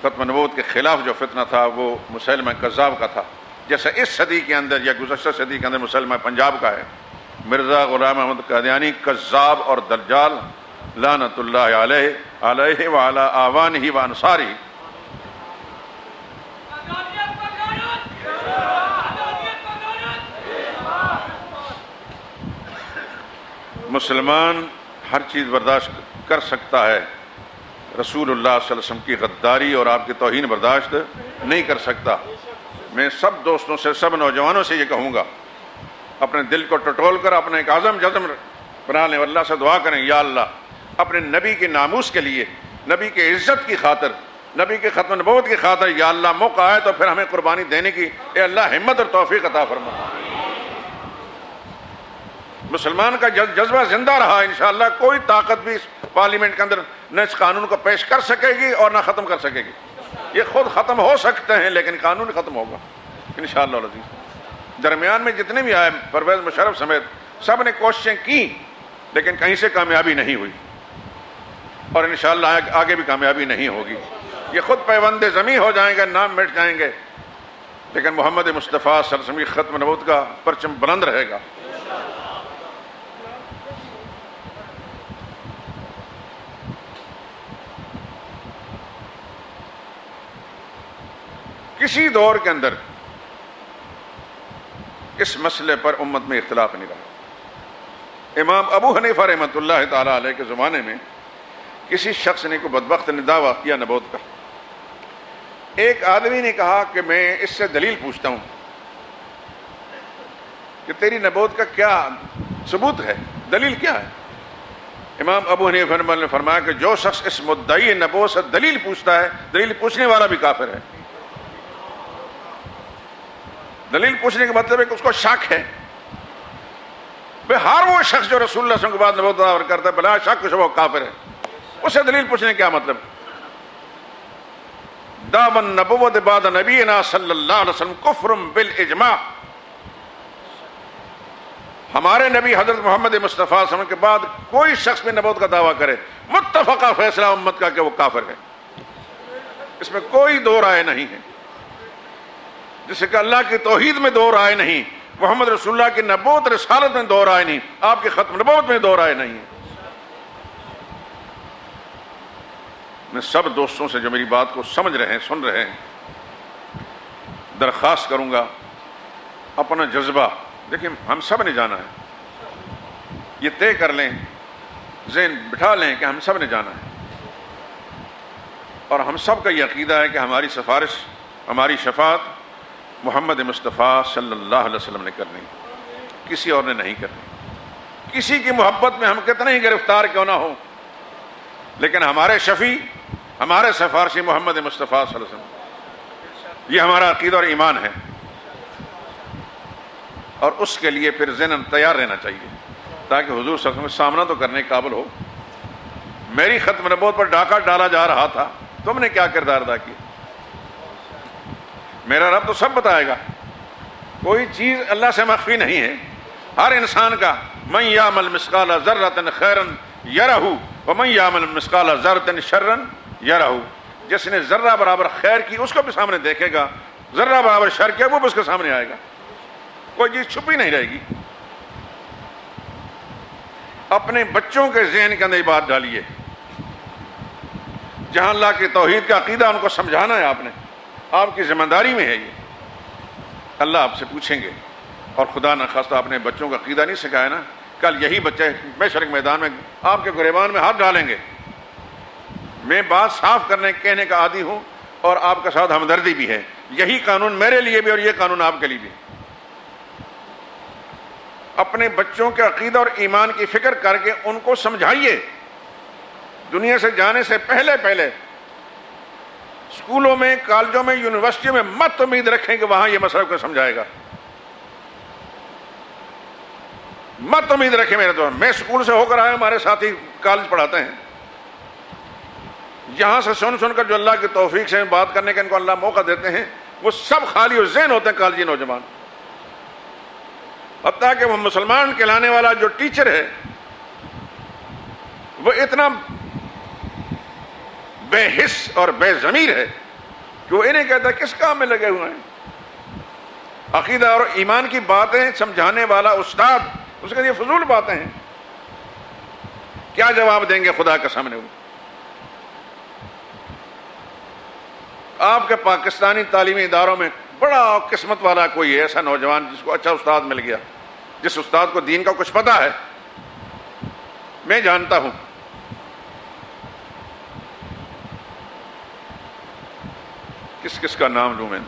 ختم نبوت کے خلاف جو فتنہ تھا وہ مسلمہ کذاب کا تھا، جیسے اس صدی کے اندر یا گزشتہ صدی کے اندر مسلمہ پنجاب کا ہے، مرزا غلام احمد قادیانی کذاب اور دجال لعنت اللہ علیہ وعلی اعوانہ و انصارہ۔ مسلمان ہر چیز برداشت کر سکتا ہے، رسول اللہ صلی اللہ علیہ وسلم کی غداری اور آپ کی توہین برداشت نہیں کر سکتا۔ میں سب دوستوں سے، سب نوجوانوں سے یہ کہوں گا، اپنے دل کو ٹٹول کر اپنے ایک عزم جزم بنا لیں، اللہ سے دعا کریں، یا اللہ اپنے نبی کے ناموس کے لیے، نبی کے عزت کی خاطر، نبی کے ختم نبوت کی خاطر، یا اللہ موقع آئے تو پھر ہمیں قربانی دینے کی اے اللہ ہمت اور توفیق عطا فرما۔ مسلمان کا جذبہ زندہ رہا، انشاءاللہ کوئی طاقت بھی اس پارلیمنٹ کے اندر نہ اس قانون کو پیش کر سکے گی اور نہ ختم کر سکے گی۔ یہ خود ختم ہو سکتے ہیں لیکن قانون ختم ہوگا انشاءاللہ العزیز۔ درمیان میں جتنے بھی آئے، پرویز مشرف سمیت، سب نے کوششیں کی لیکن کہیں سے کامیابی نہیں ہوئی، اور انشاءاللہ آگے بھی کامیابی نہیں ہوگی۔ یہ خود پیوند زمیں ہو جائیں گے، نام مٹ جائیں گے، لیکن محمد مصطفیٰ صلی اللہ علیہ وسلم کی ختم نبوت کا پرچم بلند رہے گا۔ کسی دور کے اندر اس مسئلے پر امت میں اختلاف نہیں رہا۔ امام ابو حنیفہ رحمۃ اللہ تعالی علیہ کے زمانے میں کسی شخص نے کوئی بدبخت نے دعویٰ کیا نبوت کا، ایک آدمی نے کہا کہ میں اس سے دلیل پوچھتا ہوں کہ تیری نبوت کا کیا ثبوت ہے، دلیل کیا ہے؟ امام ابو حنیفہ نے فرمایا کہ جو شخص اس مدعی نبوت سے دلیل پوچھتا ہے، دلیل پوچھنے والا بھی کافر ہے۔ دلیل پوچھنے کا مطلب ہے کہ اس کو شک ہے۔ ہر وہ شخص جو رسول اللہ صلی اللہ علیہ وسلم کے بعد نبوت دعویٰ کرتا ہے بلا شک وہ کافر ہے، اسے دلیل پوچھنے کیا مطلب؟ دعوی النبوت بعد نبینا صلی اللہ علیہ وسلم کفر بالاجماع، ہمارے نبی حضرت محمد مصطفیٰ صلی اللہ علیہ وسلم کے بعد کوئی شخص بھی نبوت کا دعویٰ کرے، متفقہ فیصلہ امت کا کہ وہ کافر ہے، اس میں کوئی دو رائے نہیں ہے۔ جیسے کہ اللہ کی توحید میں دو رائے نہیں، محمد رسول اللہ کی نبوت رسالت میں دو رائے نہیں، آپ کی ختم نبوت میں دو رائے نہیں ہے۔ میں سب دوستوں سے جو میری بات کو سمجھ رہے ہیں، سن رہے ہیں، درخواست کروں گا اپنا جذبہ، دیکھیں ہم سب نے جانا ہے، یہ طے کر لیں، ذہن بٹھا لیں کہ ہم سب نے جانا ہے، اور ہم سب کا یہ عقیدہ ہے کہ ہماری سفارش، ہماری شفاعت محمد مصطفیٰ صلی اللہ علیہ وسلم نے کرنی، کسی اور نے نہیں کرنی۔ کسی کی محبت میں ہم کتنے ہی گرفتار کیوں نہ ہوں، لیکن ہمارے شفیع، ہمارے سفارشی محمد مصطفیٰ صلی اللہ علیہ وسلم، یہ ہمارا عقیدہ اور ایمان ہے، اور اس کے لیے پھر ذہن تیار رہنا چاہیے تاکہ حضور صلی اللہ علیہ وسلم کا سامنا تو کرنے کے قابل ہو۔ میری ختم نبوت پر ڈاکہ ڈالا جا رہا تھا، تم نے کیا کردار ادا کیا؟ میرا رب تو سب بتائے گا، کوئی چیز اللہ سے مخفی نہیں ہے۔ ہر انسان کا من یعمل مثقال ذرۃ خیرا یرہ ومن یعمل مثقال ذرۃ شرا یرہ، جس نے ذرہ برابر خیر کی اس کو بھی سامنے دیکھے گا، ذرہ برابر شر کیا وہ بھی اس کے سامنے آئے گا، کوئی چیز چھپی نہیں رہے گی۔ اپنے بچوں کے ذہن کے اندر یہ بات ڈالیے، جہاں اللہ کی توحید کا عقیدہ ان کو سمجھانا ہے، آپ نے، آپ کی ذمہ داری میں ہے یہ۔ اللہ آپ سے پوچھیں گے، اور خدا نخواستہ آپ نے بچوں کا عقیدہ نہیں سکھایا نا، کل یہی بچے محشر کے میدان میں آپ کے گریبان میں ہاتھ ڈالیں گے. میں بات صاف کرنے کہنے کا عادی ہوں اور آپ کے ساتھ ہمدردی بھی ہے. یہی قانون میرے لیے بھی اور یہ قانون آپ کے لیے بھی. اپنے بچوں کے عقیدہ اور ایمان کی فکر کر کے ان کو سمجھائیے. دنیا سے جانے سے پہلے اسکولوں میں، کالجوں میں، یونیورسٹیوں میں مت امید رکھیں کہ وہاں یہ مسئلہ کو سمجھائے گا. مت امید رکھیں میرے دوست. میں اسکول سے ہو کر آیا، ہمارے ساتھی کالج پڑھاتے ہیں. یہاں سے سن کر جو اللہ کی توفیق سے بات کرنے کا ان کو اللہ موقع دیتے ہیں، وہ سب خالی و ذہن ہوتے ہیں کالجی نوجوان. حتیٰ کہ وہ مسلمان کہلانے والا جو ٹیچر ہے وہ اتنا بے حس اور بے ضمیر ہے کہ وہ انہیں کہتا ہے کس کام میں لگے ہوئے ہیں. عقیدہ اور ایمان کی باتیں سمجھانے والا استاد اس کے یہ فضول باتیں ہیں. کیا جواب دیں گے خدا کے سامنے؟ آپ کے پاکستانی تعلیمی اداروں میں بڑا قسمت والا کوئی ایسا نوجوان جس کو اچھا استاد مل گیا، جس استاد کو دین کا کچھ پتا ہے. میں جانتا ہوں کس کس کا نام لوں میں،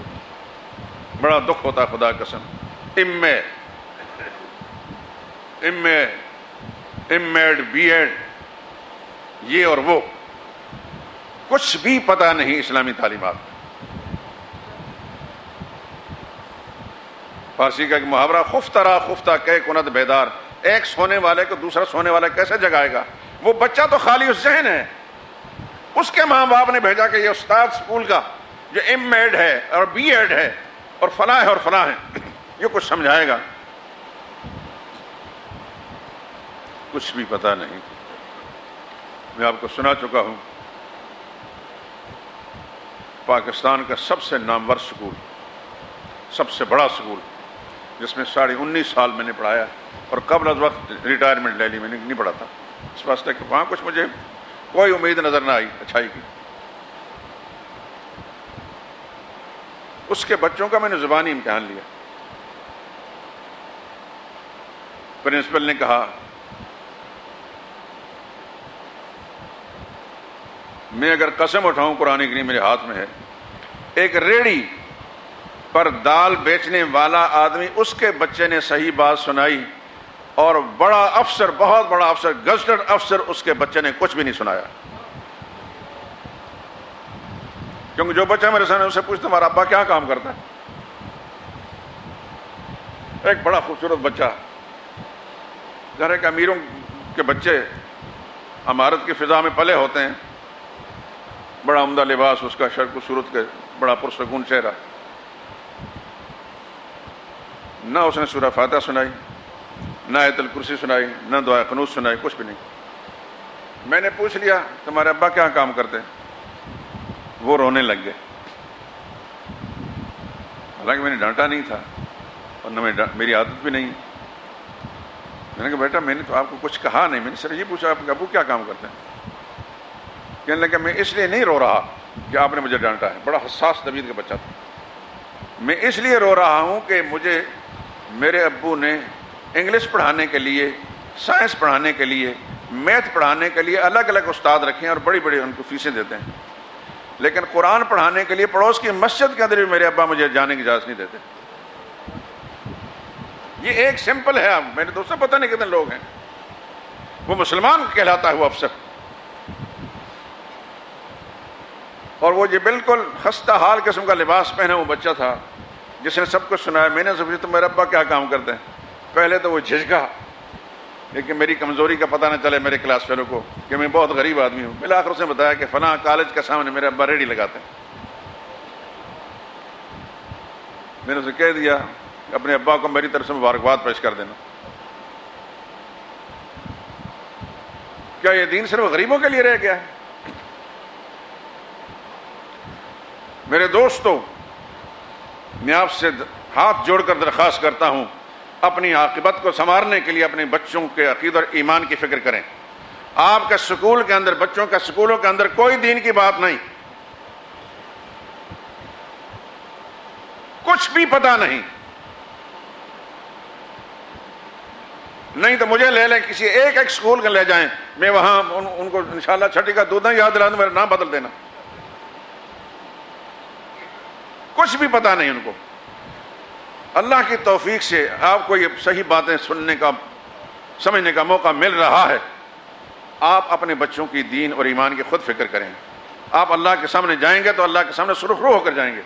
بڑا دکھ ہوتا خدا قسم. ایم ایڈ بی ایڈ یہ اور وہ، کچھ بھی پتہ نہیں اسلامی تعلیمات. فارسی کا ایک محاورہ، خفتہ خفتہ کہ کند بیدار. ایک سونے والے کو دوسرا سونے والا کیسے جگائے گا؟ وہ بچہ تو خالی اس ذہن ہے. اس کے ماں باپ نے بھیجا کہ یہ استاد اسکول کا جو ایم ایڈ ہے اور بی ایڈ ہے اور فلاں ہے اور فلاں ہے، یہ کچھ سمجھائے گا. کچھ بھی پتہ نہیں. میں آپ کو سنا چکا ہوں پاکستان کا سب سے نامور سکول، سب سے بڑا سکول، جس میں 19.5 سال میں نے پڑھایا اور قبل از وقت ریٹائرمنٹ لے لی. میں نے نہیں پڑھا تھا اس واسطے کہ وہاں کچھ مجھے کوئی امید نظر نہ آئی اچھائی کی. اس کے بچوں کا میں نے زبانی امتحان لیا. پرنسپل نے کہا میں اگر قسم اٹھاؤں قرآن کریم میرے ہاتھ میں ہے، ایک ریڑھی پر دال بیچنے والا آدمی، اس کے بچے نے صحیح بات سنائی اور بڑا افسر، بہت بڑا افسر، گزٹڈ افسر، اس کے بچے نے کچھ بھی نہیں سنایا. کیونکہ جو بچہ میرے سامنے اسے پوچھتا تمہارا ابا کیا کام کرتا ہے؟ ایک بڑا خوبصورت بچہ، گھر کے امیروں کے بچے عمارت کی فضا میں پلے ہوتے ہیں، بڑا عمدہ لباس اس کا، شرق و صورت کے، بڑا پرسکون چہرہ. نہ اس نے سورہ فاتحہ سنائی، نہ آیت الکرسی سنائی، نہ دعا قنوت سنائی، کچھ بھی نہیں. میں نے پوچھ لیا تمہارے ابا کیا کام کرتے ہیں؟ وہ رونے لگ گئے. حالانکہ میں نے ڈانٹا نہیں تھا اور نہ میری عادت بھی نہیں. میں نے کہا بیٹا میں نے تو آپ کو کچھ کہا نہیں، میں نے صرف یہ پوچھا آپ کے ابو کیا کام کرتے ہیں. کہنے لگا میں اس لیے نہیں رو رہا کہ آپ نے مجھے ڈانٹا ہے. بڑا حساس طبیعت کا بچہ تھا. میں اس لیے رو رہا ہوں کہ مجھے میرے ابو نے انگلش پڑھانے کے لیے، سائنس پڑھانے کے لیے، میتھ پڑھانے کے لیے الگ الگ استاد رکھے ہیں اور بڑی بڑی ان کو فیسیں دیتے ہیں، لیکن قرآن پڑھانے کے لیے پڑوس کی مسجد کے اندر بھی میرے ابا مجھے جانے کی اجازت نہیں دیتے. یہ ایک سمپل ہے. میرے دوستوں پتہ نہیں کتنے لوگ ہیں، وہ مسلمان کہلاتا ہے وہ افسر، اور وہ یہ بالکل خستہ حال قسم کا لباس پہنا وہ بچہ تھا جس نے سب کچھ سنایا. میں نے سمجھا تو میرے ابا کیا کام کرتے ہیں. پہلے تو وہ جھجکا، لیکن میری کمزوری کا پتہ نہ چلے میرے کلاس فیلو کو کہ میں بہت غریب آدمی ہوں. بالآخر اس نے بتایا کہ فلاں کالج کے سامنے میرے ابا ریڑھی لگاتے ہیں. میں نے اسے کہہ دیا کہ اپنے ابا کو میری طرف سے مبارکباد پیش کر دینا. کیا یہ دین صرف غریبوں کے لیے رہ گیا ہے؟ میرے دوستو، میں آپ سے ہاتھ جوڑ کر درخواست کرتا ہوں اپنی عاقبت کو سنوارنے کے لیے اپنے بچوں کے عقیدہ اور ایمان کی فکر کریں. آپ کا سکول کے اندر، بچوں کا سکولوں کے اندر کوئی دین کی بات نہیں، کچھ بھی پتہ نہیں. نہیں تو مجھے لے لیں، کسی ایک اسکول کا لے جائیں، میں وہاں ان کو انشاءاللہ چھٹی کا دودھ یاد دلا دوں، میرا نام بدل دینا. کچھ بھی پتا نہیں ان کو. اللہ کی توفیق سے آپ کو یہ صحیح باتیں سننے کا، سمجھنے کا موقع مل رہا ہے. آپ اپنے بچوں کی دین اور ایمان کی خود فکر کریں. آپ اللہ کے سامنے جائیں گے تو اللہ کے سامنے سرخرو ہو کر جائیں گے.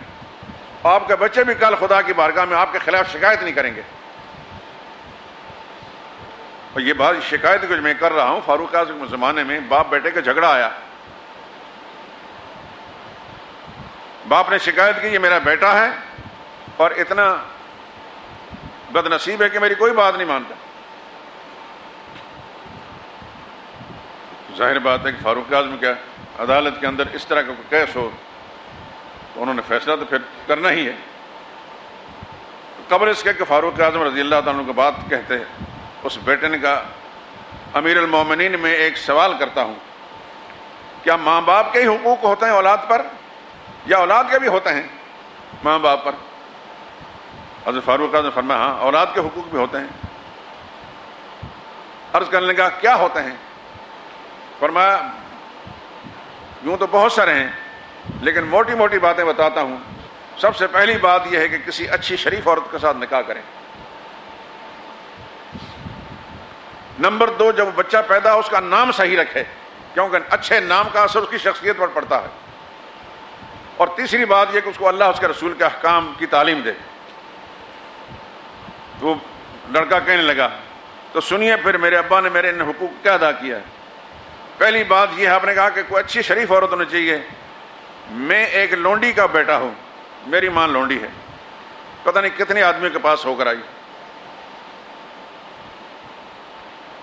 آپ کے بچے بھی کل خدا کی بارگاہ میں آپ کے خلاف شکایت نہیں کریں گے. اور یہ بات شکایت جو میں کر رہا ہوں، فاروق اعظم کے زمانے میں باپ بیٹے کا جھگڑا آیا. باپ نے شکایت کی یہ میرا بیٹا ہے اور اتنا بد نصیب ہے کہ میری کوئی بات نہیں مانتا. ظاہر بات ہے کہ فاروق اعظم کیا عدالت کے اندر اس طرح کا کیس ہو تو انہوں نے فیصلہ تو پھر کرنا ہی ہے. قبل اس کے کہ فاروق اعظم رضی اللہ تعالیٰ عنہ کو بات کہتے ہیں، اس بیٹے نے کہا امیر المومنین میں ایک سوال کرتا ہوں، کیا ماں باپ کے ہی حقوق ہوتے ہیں اولاد پر یا اولاد کے بھی ہوتے ہیں ماں باپ پر؟ حضرت فاروق اعظم نے فرمایا ہاں اولاد کے حقوق بھی ہوتے ہیں. عرض کرنے لگا کیا ہوتے ہیں؟ فرمایا یوں تو بہت سارے ہیں لیکن موٹی موٹی باتیں بتاتا ہوں. سب سے پہلی بات یہ ہے کہ کسی اچھی شریف عورت کے ساتھ نکاح کریں. نمبر 2، جب بچہ پیدا ہو اس کا نام صحیح رکھے، کیونکہ اچھے نام کا اثر اس کی شخصیت پر پڑتا ہے. اور تیسری بات یہ کہ اس کو اللہ اس کے رسول کے احکام کی تعلیم دے. وہ لڑکا کہنے لگا تو سنیے پھر میرے ابا نے میرے ان حقوق کیا ادا کیا ہے. پہلی بات یہ ہے، آپ نے کہا کہ کوئی اچھی شریف عورت ہونی چاہیے. میں ایک لونڈی کا بیٹا ہوں، میری ماں لونڈی ہے، پتہ نہیں کتنے آدمیوں کے پاس ہو کر آئی.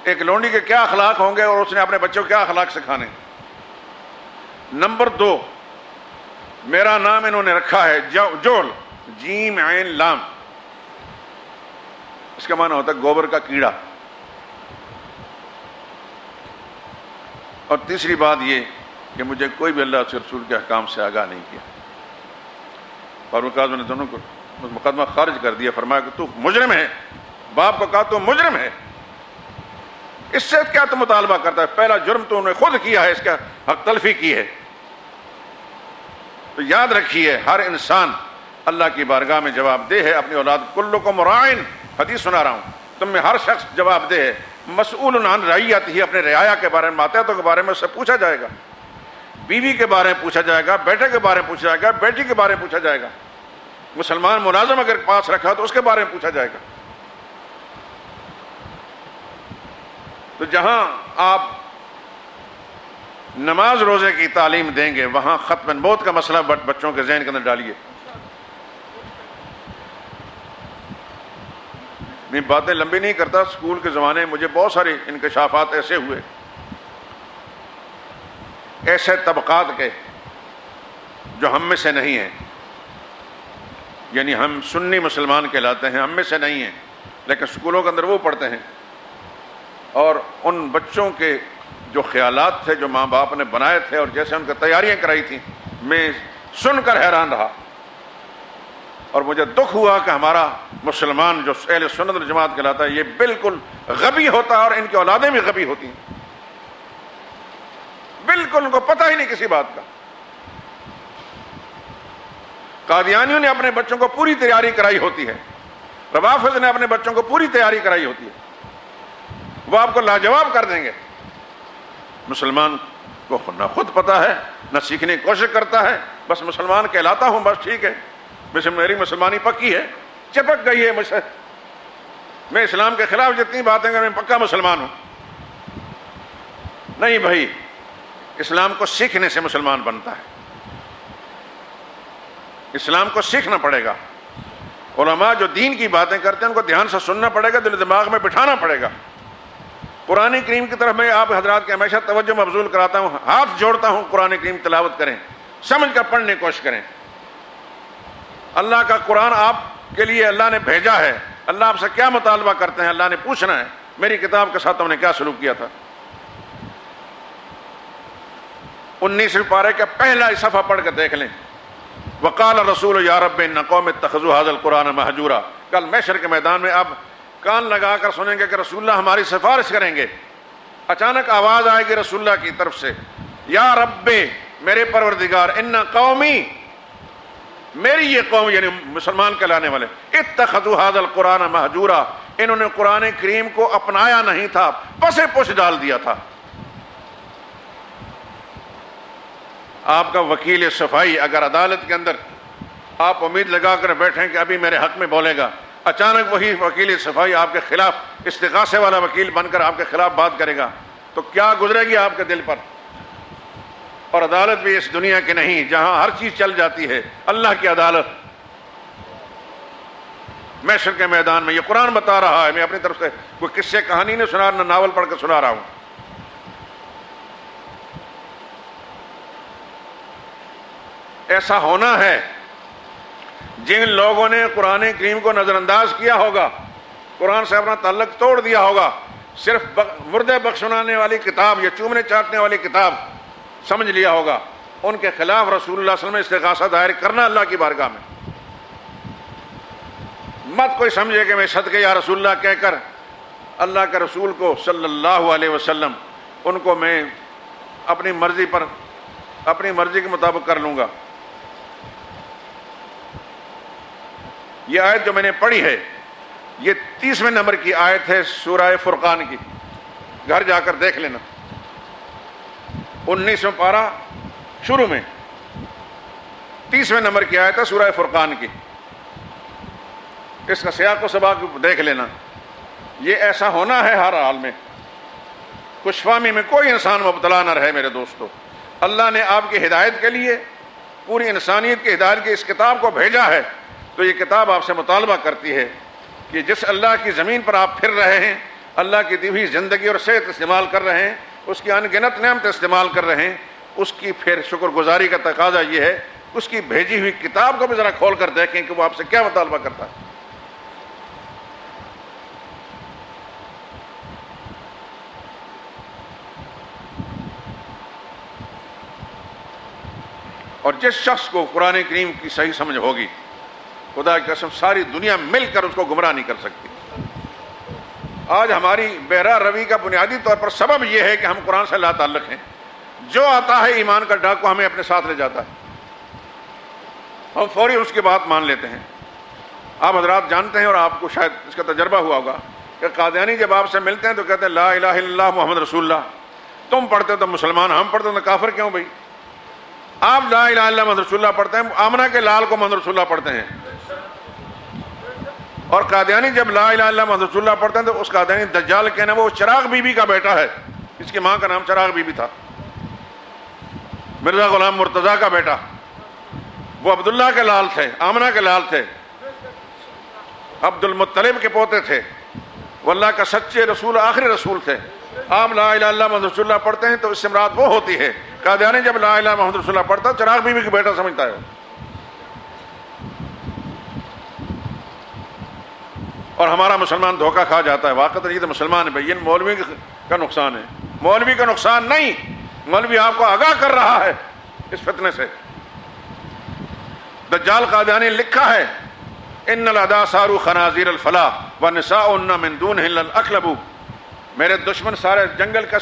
ایک لونڈی کے کیا اخلاق ہوں گے اور اس نے اپنے بچوں کو کیا اخلاق سکھانے. نمبر 2، میرا نام انہوں نے رکھا ہے جول، جیم عین لام، اس کا معنی ہوتا ہے گوبر کا کیڑا. اور تیسری بات یہ کہ مجھے کوئی بھی اللہ کے رسول کے احکام سے آگاہ نہیں کیا. فاروق اعظم نے دونوں کو مقدمہ خارج کر دیا. فرمایا کہ تو مجرم ہے. باپ کو کہا تو مجرم ہے، اس سے کیا تو مطالبہ کرتا ہے؟ پہلا جرم تو انہوں نے خود کیا ہے، اس کا حق تلفی کی ہے. تو یاد رکھیے ہر انسان اللہ کی بارگاہ میں جواب دہ ہے. اپنی اولاد کلکم راعٍ، حدیث سنا رہا ہوں، تم میں ہر شخص جواب دہ ہے. مسئول عن رعیتہ، اپنے رعایا کے بارے میں، ماتحتوں کے بارے میں اس سے پوچھا جائے گا. بیوی کے بارے میں پوچھا جائے گا، بیٹے کے بارے میں پوچھا جائے گا، بیٹی کے بارے میں پوچھا جائے گا. مسلمان ملازم اگر پاس رکھا تو اس کے بارے میں پوچھا جائے گا. تو جہاں آپ نماز روزے کی تعلیم دیں گے وہاں ختم نبوت کا مسئلہ بچوں کے ذہن کے اندر ڈالیے. میں باتیں لمبی نہیں کرتا. اسکول کے زمانے میں مجھے بہت سارے انکشافات ایسے ہوئے، ایسے طبقات کے جو ہم میں سے نہیں ہیں، یعنی ہم سنی مسلمان کہلاتے ہیں، ہم میں سے نہیں ہیں، لیکن اسکولوں کے اندر وہ پڑھتے ہیں. اور ان بچوں کے جو خیالات تھے جو ماں باپ نے بنائے تھے اور جیسے ان کی تیاریاں کرائی تھیں، میں سن کر حیران رہا. اور مجھے دکھ ہوا کہ ہمارا مسلمان جو اہل سنت والجماعت کہلاتا ہے یہ بالکل غبی ہوتا ہے، اور ان کی اولادیں بھی غبی ہوتی ہیں. بالکل ان کو پتہ ہی نہیں کسی بات کا. قادیانیوں نے اپنے بچوں کو پوری تیاری کرائی ہوتی ہے، روافض نے اپنے بچوں کو پوری تیاری کرائی ہوتی ہے، وہ آپ کو لاجواب کر دیں گے. مسلمان کو نہ خود پتہ ہے نہ سیکھنے کی کوشش کرتا ہے، بس مسلمان کہلاتا ہوں، بس ٹھیک ہے، ویسے میری مسلمانی پکی ہے، چپک گئی ہے مجھ سے، میں اسلام کے خلاف جتنی باتیں کہ میں پکا مسلمان ہوں. نہیں بھائی، اسلام کو سیکھنے سے مسلمان بنتا ہے. اسلام کو سیکھنا پڑے گا. علماء جو دین کی باتیں کرتے ہیں ان کو دھیان سے سننا پڑے گا، دل دماغ میں بٹھانا پڑے گا. قرآن کریم کی طرف میں آپ حضرات کے ہمیشہ توجہ مبذول کراتا ہوں، ہاتھ جوڑتا ہوں قرآن کریم تلاوت کریں، سمجھ کر پڑھنے کی کوشش کریں. اللہ کا قرآن آپ کے لیے اللہ نے بھیجا ہے. اللہ آپ سے کیا مطالبہ کرتے ہیں اللہ نے پوچھنا ہے. میری کتاب کے ساتھ ہم نے کیا سلوک کیا تھا. 19 پارے کا پہلا صفحہ پڑھ کر دیکھ لیں. وقال رسول یا رب ان قوم اتخذوا هذا القرآن مہجورا. کل محشر کے میدان میں اب کان لگا کر سنیں گے کہ رسول اللہ ہماری سفارش کریں گے. اچانک آواز آئے گی رسول اللہ کی طرف سے, یا رب, میرے پروردگار, ان قومی, میری یہ قوم یعنی مسلمان کہلانے والے, اتخذوا ھذا القرآن مہجورا, انہوں نے قرآن کریم کو اپنایا نہیں تھا, پسے پش ڈال دیا تھا. آپ کا وکیل صفائی اگر عدالت کے اندر آپ امید لگا کر بیٹھیں کہ ابھی میرے حق میں بولے گا, اچانک وہی وکیل صفائی آپ کے خلاف استغاثے والا وکیل بن کر آپ کے خلاف بات کرے گا, تو کیا گزرے گی آپ کے دل پر؟ اور عدالت بھی اس دنیا کی نہیں جہاں ہر چیز چل جاتی ہے, اللہ کی عدالت محشر کے میدان میں. یہ قرآن بتا رہا ہے, میں اپنی طرف سے کوئی قصے کہانی نہیں سنا, نہ ناول پڑھ کر سنا رہا ہوں. ایسا ہونا ہے جن لوگوں نے قرآن کریم کو نظر انداز کیا ہوگا, قرآن سے اپنا تعلق توڑ دیا ہوگا, صرف مردے بخشنانے والی کتاب یا چومنے چاٹنے والی کتاب سمجھ لیا ہوگا, ان کے خلاف رسول اللہ صلی اللہ علیہ وسلم استغاثہ دائر کرنا اللہ کی بارگاہ میں. مت کوئی سمجھے کہ میں صدقے یا رسول اللہ کہہ کر اللہ کے رسول کو صلی اللہ علیہ وسلم ان کو میں اپنی مرضی پر اپنی مرضی کے مطابق کر لوں گا. یہ آیت جو میں نے پڑھی ہے یہ 30ویں نمبر کی آیت ہے سورہ فرقان کی, گھر جا کر دیکھ لینا. 19واں پارہ شروع میں 30ویں نمبر کی آیت ہے سورہ فرقان کی. اس کا سیاق و سباق دیکھ لینا. یہ ایسا ہونا ہے ہر حال میں, خوش فہمی میں کوئی انسان مبتلا نہ رہے میرے دوستو. اللہ نے آپ کی ہدایت کے لیے, پوری انسانیت کی ہدایت کی اس کتاب کو بھیجا ہے, تو یہ کتاب آپ سے مطالبہ کرتی ہے کہ جس اللہ کی زمین پر آپ پھر رہے ہیں, اللہ کی دی ہوئی زندگی اور صحت استعمال کر رہے ہیں, اس کی ان گنت نعمتیں استعمال کر رہے ہیں, اس کی پھر شکر گزاری کا تقاضا یہ ہے اس کی بھیجی ہوئی کتاب کو بھی ذرا کھول کر دیکھیں کہ وہ آپ سے کیا مطالبہ کرتا ہے. اور جس شخص کو قرآن کریم کی صحیح سمجھ ہوگی, خدا کی قسم ساری دنیا مل کر اس کو گمراہ نہیں کر سکتی. آج ہماری بہرا روی کا بنیادی طور پر سبب یہ ہے کہ ہم قرآن سے لا تعلق ہیں. جو آتا ہے ایمان کا ڈاکو ہمیں اپنے ساتھ لے جاتا ہے, ہم فوری اس کی بات مان لیتے ہیں. آپ حضرات جانتے ہیں اور آپ کو شاید اس کا تجربہ ہوا ہوگا کہ قادیانی جب آپ سے ملتے ہیں تو کہتے ہیں لا الہ الا اللہ محمد رسول اللہ. تم پڑھتے تو مسلمان, ہم پڑھتے تو کافر کیوں بھائی؟ آپ لا الہ الا اللہ محمد رسول اللہ پڑھتے ہیں, آمنہ کے لال کو محمد رسول اللہ پڑھتے ہیں. اور قادیانی جب لا الہ الا اللہ محمد رسول اللہ پڑھتے ہیں تو اس قادیانی دجال کہنا وہ چراغ بی بی کا بیٹا ہے, اس کی ماں کا نام چراغ بی بی تھا, مرزا غلام مرتضیٰ کا بیٹا. وہ عبداللہ کے لال تھے, آمنہ کے لال تھے, عبد المطلب کے پوتے تھے, وہ اللہ کا سچے رسول آخری رسول تھے. آپ لا الہ الا اللہ محمد رسول اللہ پڑھتے ہیں تو اس سے مراد وہ ہوتی ہے. قادیانی جب لا الہ محمد رسول اللہ پڑھتا ہے چراغ بی بی کا بیٹا سمجھتا ہے. اور ہمارا مسلمان دھوکہ کھا جاتا ہے. واقعی یہ تو مسلمان ہے بھائی, یہ مولوی کا نقصان ہے. مولوی کا نقصان نہیں, مولوی آپ کو آگاہ کر رہا ہے اس فتنے سے. دجال قادیانی لکھا ہے ان العدا صاروا خنازیر الفلاح ونساؤن من دونہن الاکلب. میرے دشمن سارے جنگل کا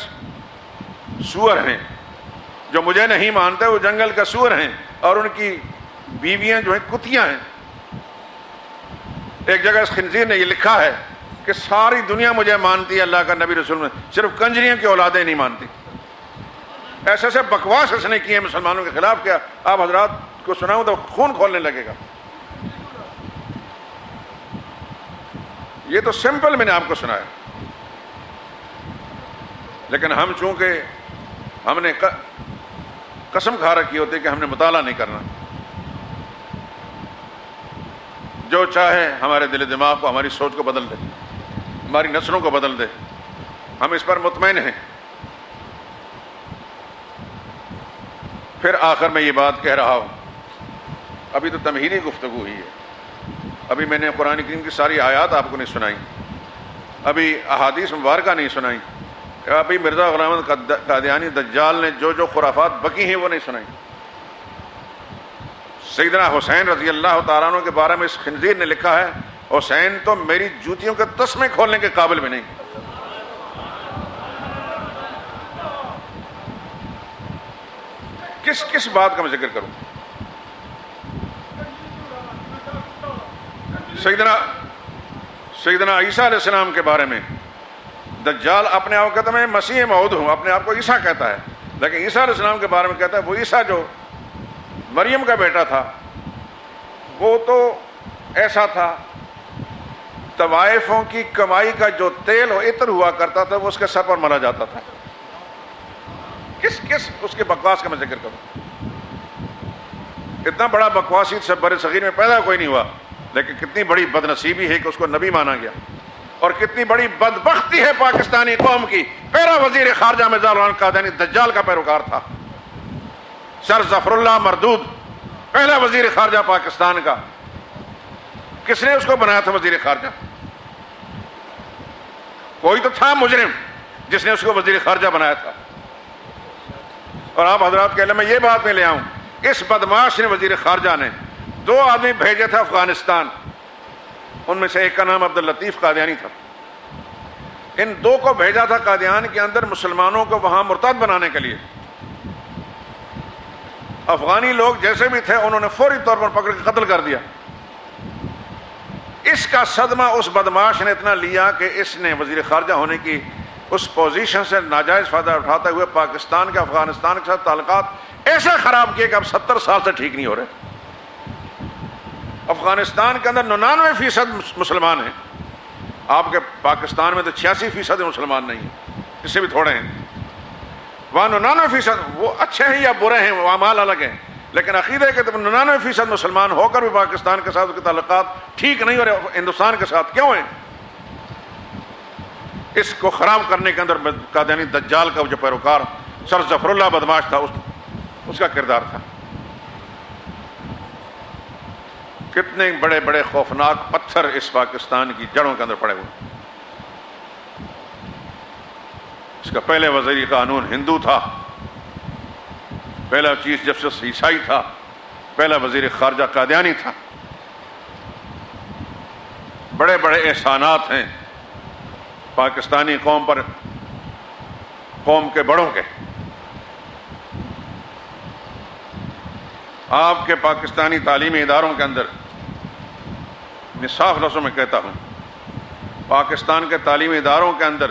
سور ہیں, جو مجھے نہیں مانتے وہ جنگل کا سور ہیں, اور ان کی بیویاں جو ہیں کتیاں ہیں. ایک جگہ اس خنزیر نے یہ لکھا ہے کہ ساری دنیا مجھے مانتی ہے, اللہ کا نبی رسول میں, صرف کنجریوں کی اولادیں نہیں مانتی. ایسے ایسے بکواس اس نے کیے مسلمانوں کے خلاف. کیا آپ حضرات کو سناؤں تو خون کھولنے لگے گا. یہ تو سمپل میں نے آپ کو سنایا, لیکن ہم چونکہ ہم نے قسم کھا رکھی ہوتی کہ ہم نے مطالعہ نہیں کرنا, جو چاہے ہمارے دل دماغ کو, ہماری سوچ کو بدل دے, ہماری نسلوں کو بدل دے, ہم اس پر مطمئن ہیں. پھر آخر میں یہ بات کہہ رہا ہوں, ابھی تو تمہیدی گفتگو ہوئی ہے, ابھی میں نے قرآن کریم کی ساری آیات آپ کو نہیں سنائی, ابھی احادیث مبارکہ نہیں سنائی, ابھی مرزا غلام احمد قادیانی دجال نے جو جو خرافات بکی ہیں وہ نہیں سنائی. سیدنا حسین رضی اللہ تعالیٰ عنہ کے بارے میں اس خنزیر نے لکھا ہے حسین تو میری جوتیوں کے تسمے کھولنے کے قابل بھی نہیں. کس بات کا میں ذکر کروں؟ سیدنا عیسیٰ علیہ السلام کے بارے میں دجال اپنے آپ کو کہتا ہے میں مسیح موعود ہوں، اپنے آپ کو عیسیٰ کہتا ہے، لیکن عیسیٰ علیہ السلام کے بارے میں کہتا ہے وہ عیسیٰ جو مریم کا بیٹا تھا وہ تو ایسا تھا، طوائفوں کی کمائی کا جو تیل و عطر ہوا کرتا تھا وہ اس کے سر پر ملا جاتا تھا. کس اس کے بکواس کا میں ذکر کروں؟ اتنا بڑا بکواسی سے بر صغیر میں پیدا کوئی نہیں ہوا، لیکن کتنی بڑی بد نصیبی ہے کہ اس کو نبی مانا گیا، اور کتنی بڑی بدبختی ہے پاکستانی قوم کی. پہلا وزیر خارجہ مرزا غلام قادیانی دجال کا پیروکار تھا. سر ظفر اللہ مردود پہلا وزیر خارجہ پاکستان کا. کس نے اس کو بنایا تھا وزیر خارجہ؟ کوئی تو تھا مجرم جس نے اس کو وزیر خارجہ بنایا تھا. اور آپ حضرات کے علم میں یہ بات میں لے آؤں، اس بدماش نے وزیر خارجہ نے 2 آدمی بھیجے تھے افغانستان، ان میں سے ایک کا نام عبداللطیف قادیانی تھا. ان 2 کو بھیجا تھا قادیان کے اندر مسلمانوں کو وہاں مرتد بنانے کے لیے. افغانی لوگ جیسے بھی تھے انہوں نے فوری طور پر پکڑ کے قتل کر دیا. اس کا صدمہ اس بدماش نے اتنا لیا کہ اس نے وزیر خارجہ ہونے کی اس پوزیشن سے ناجائز فائدہ اٹھاتے ہوئے پاکستان کے افغانستان کے ساتھ تعلقات ایسے خراب کیے کہ اب 70 سال سے ٹھیک نہیں ہو رہے. افغانستان کے اندر 99% مسلمان ہیں، آپ کے پاکستان میں تو 86% مسلمان نہیں ہیں، اس سے بھی تھوڑے ہیں. وہاں 99% وہ اچھے ہیں یا برے ہیں وہ اعمال الگ ہیں، لیکن عقیدے کے 99% مسلمان ہو کر بھی پاکستان کے ساتھ اس کے تعلقات ٹھیک نہیں ہو رہے. ہندوستان کے ساتھ کیوں ہیں؟ اس کو خراب کرنے کے اندر قادیانی دجال کا جو پیروکار سر ظفر اللہ بدماش تھا اس کا کردار تھا. کتنے بڑے بڑے خوفناک پتھر اس پاکستان کی جڑوں کے اندر پڑے ہوئے. اس کا پہلے وزیر قانون ہندو تھا، پہلا چیف جسٹس عیسائی تھا، پہلا وزیر خارجہ قادیانی تھا. بڑے بڑے احسانات ہیں پاکستانی قوم پر، قوم کے بڑوں کے. آپ کے پاکستانی تعلیمی اداروں کے اندر میں صاف لفظوں میں کہتا ہوں، پاکستان کے تعلیمی اداروں کے اندر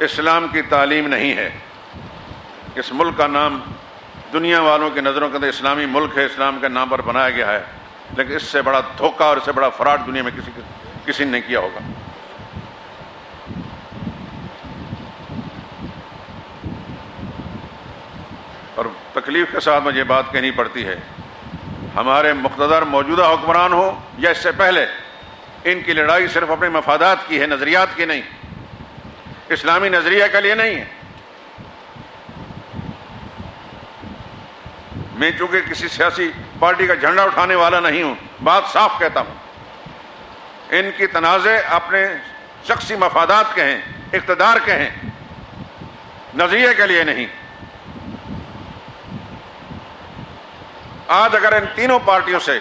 اسلام کی تعلیم نہیں ہے. اس ملک کا نام دنیا والوں کی نظروں کے اندر اسلامی ملک ہے، اسلام کے نام پر بنایا گیا ہے، لیکن اس سے بڑا دھوکہ اور اس سے بڑا فراڈ دنیا میں کسی نے کیا ہوگا. اور تکلیف کے ساتھ مجھے بات کہنی پڑتی ہے، ہمارے مقتدر موجودہ حکمران ہو یا اس سے پہلے، ان کی لڑائی صرف اپنے مفادات کی ہے، نظریات کی نہیں، اسلامی نظریہ کے لیے نہیں ہے. میں چونکہ کسی سیاسی پارٹی کا جھنڈا اٹھانے والا نہیں ہوں، بات صاف کہتا ہوں، ان کی تنازع اپنے شخصی مفادات کے ہیں، اقتدار کے ہیں، نظریے کے لیے نہیں. آج اگر ان تینوں پارٹیوں سے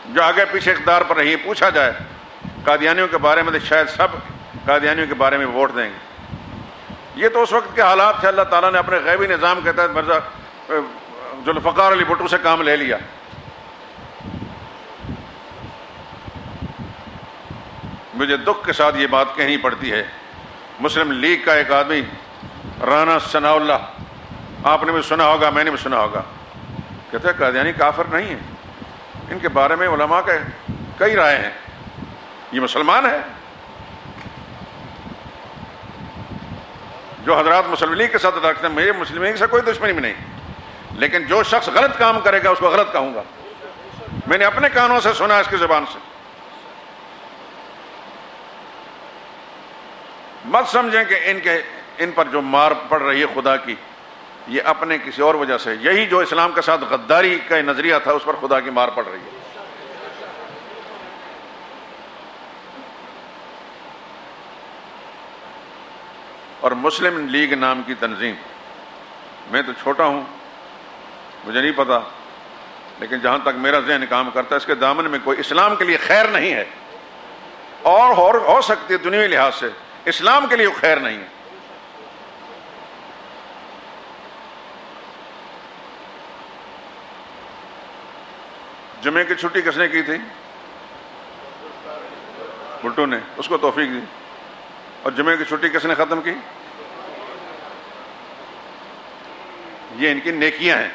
جو آگے پیچھے اقتدار پر رہی پوچھا جائے قادیانیوں کے بارے میں، تو شاید سب قادیانیوں کے بارے میں ووٹ دیں گے. یہ تو اس وقت کے حالات تھے، اللہ تعالیٰ نے اپنے غیبی نظام کے تحت مرزا ذوالفقار علی بھٹو سے کام لے لیا. مجھے دکھ کے ساتھ یہ بات کہنی پڑتی ہے، مسلم لیگ کا ایک آدمی رانا ثناء اللہ، آپ نے بھی سنا ہوگا، میں نے بھی سنا ہوگا، کہتے ہیں قادیانی کافر نہیں ہیں، ان کے بارے میں علماء کے کئی رائے ہیں، یہ مسلمان ہے. جو حضرات مسلم لیگ کے ساتھ رکھتے ہیں، میرے مسلم لیگ سے کوئی دشمنی بھی نہیں، لیکن جو شخص غلط کام کرے گا اس کو غلط کہوں گا. میں نے اپنے کانوں سے سنا اس کی زبان سے. مت سمجھیں کہ ان پر جو مار پڑ رہی ہے خدا کی، یہ اپنے کسی اور وجہ سے، یہی جو اسلام کے ساتھ غداری کا نظریہ تھا اس پر خدا کی مار پڑ رہی ہے. اور مسلم لیگ نام کی تنظیم، میں تو چھوٹا ہوں، مجھے نہیں پتا لیکن جہاں تک میرا ذہن کام کرتا ہے اس کے دامن میں کوئی اسلام کے لیے خیر نہیں ہے، اور ہو سکتی ہے دنیاوی لحاظ سے، اسلام کے لیے خیر نہیں ہے۔ جمعے کی چھٹی کس نے کی تھی؟ بھٹو نے، اس کو توفیق دی۔ اور جمعے کی چھٹی کس نے ختم کی؟ یہ ان کی نیکیاں ہیں۔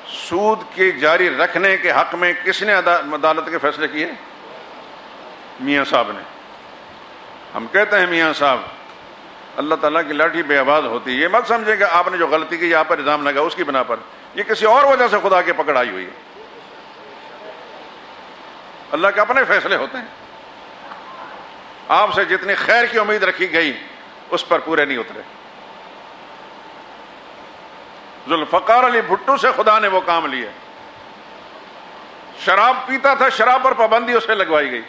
سود کے جاری رکھنے کے حق میں کس نے عدالت کے فیصلے کیے؟ میاں صاحب نے۔ ہم کہتے ہیں میاں صاحب، اللہ تعالیٰ کی لاٹھی بے آواز ہوتی ہے، یہ مت سمجھے کہ آپ نے جو غلطی کی آپ پر الزام لگا اس کی بنا پر، یہ کسی اور وجہ سے خدا کے پکڑ آئی ہوئی ہے۔ اللہ کے اپنے فیصلے ہوتے ہیں، آپ سے جتنی خیر کی امید رکھی گئی اس پر پورے نہیں اترے۔ ذوالفقار علی بھٹو سے خدا نے وہ کام لیے، شراب پیتا تھا، شراب پر پابندی اسے لگوائی گئی،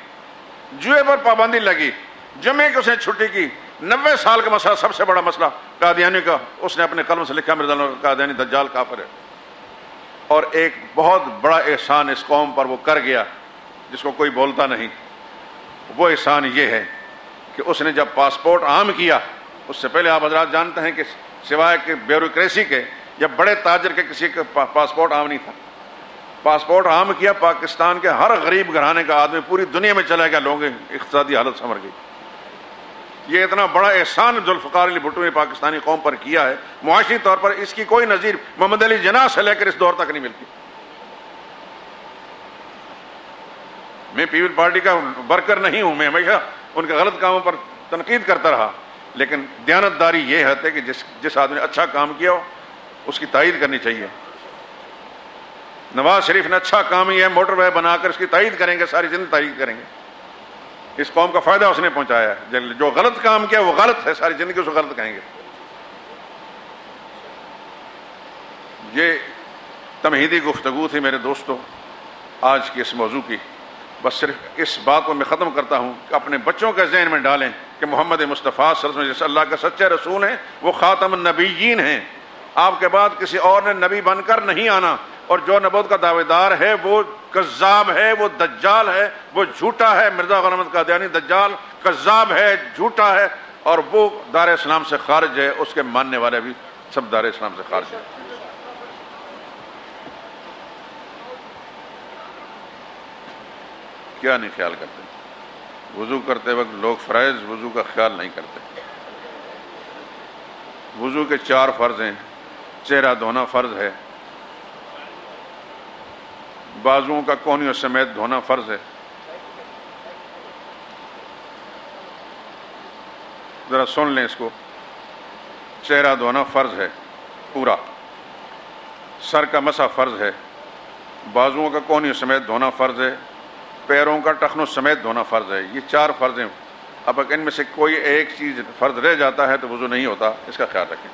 جوئے پر پابندی لگی، جمعے کی اس نے چھٹی کی۔ 90 سال کا مسئلہ، سب سے بڑا مسئلہ قادیانی کا، اس نے اپنے قلم سے لکھا مرزا قادیانی دجال کافر ہے۔ اور ایک بہت بڑا احسان اس قوم پر وہ کر گیا جس کو کوئی بولتا نہیں، وہ احسان یہ ہے کہ اس نے جب پاسپورٹ عام کیا، اس سے پہلے آپ حضرات جانتے ہیں کہ سوائے کہ بیوروکریسی کے یا بڑے تاجر کے کسی کا پاسپورٹ عام نہیں تھا۔ پاسپورٹ عام کیا، پاکستان کے ہر غریب گھرانے کا آدمی پوری دنیا میں چلا گیا، لوگوں کی اقتصادی حالت سنور گئی۔ یہ اتنا بڑا احسان ذوالفقار علی بھٹو نے پاکستانی قوم پر کیا ہے، معاشی طور پر اس کی کوئی نظیر محمد علی جناح سے لے کر اس دور تک نہیں ملتی۔ میں پیپل پارٹی کا ورکر نہیں ہوں، میں ہمیشہ ان کے غلط کاموں پر تنقید کرتا رہا، لیکن دیانتداری یہ ہے کہ جس آدمی نے اچھا کام کیا ہو اس کی تائید کرنی چاہیے۔ نواز شریف نے اچھا کام یہ ہے، موٹر وے بنا کر اس کی تائید کریں گے، ساری زندگی تائید کریں گے، اس قوم کا فائدہ اس نے پہنچایا ہے۔ جو غلط کام کیا وہ غلط ہے، ساری زندگی اس کو غلط کہیں گے۔ یہ تمہیدی گفتگو تھی میرے دوستوں آج کی اس موضوع کی۔ بس صرف اس بات کو میں ختم کرتا ہوں کہ اپنے بچوں کے ذہن میں ڈالیں کہ محمد مصطفیٰ صلی اللہ علیہ وسلم جیسے اللہ کے سچے رسول ہیں، وہ خاتم النبیین ہیں۔ آپ کے بعد کسی اور نے نبی بن کر نہیں آنا، اور جو نبوت کا دعوے دار ہے وہ کذاب ہے، وہ دجال ہے، وہ جھوٹا ہے۔ مرزا غلام احمد قادیانی دجال، کذاب ہے، جھوٹا ہے، اور وہ دار اسلام سے خارج ہے، اس کے ماننے والے بھی سب دار اسلام سے خارج ہیں۔ کیا نہیں خیال کرتے؟ وضو کرتے وقت لوگ فرائض وضو کا خیال نہیں کرتے۔ وضو کے 4 فرض ہیں، چہرہ دھونا فرض ہے، بازوؤں کا کونیوں سمیت دھونا فرض ہے۔ ذرا سن لیں اس کو، چہرہ دھونا فرض ہے پورا، سر کا مسح فرض ہے، بازوؤں کا کونیوں سمیت دھونا فرض ہے، پیروں کا ٹخنوں سمیت دھونا فرض ہے۔ یہ 4 فرض ہیں۔ اب اگر ان میں سے کوئی ایک چیز فرض رہ جاتا ہے تو وضو نہیں ہوتا، اس کا خیال رکھیں۔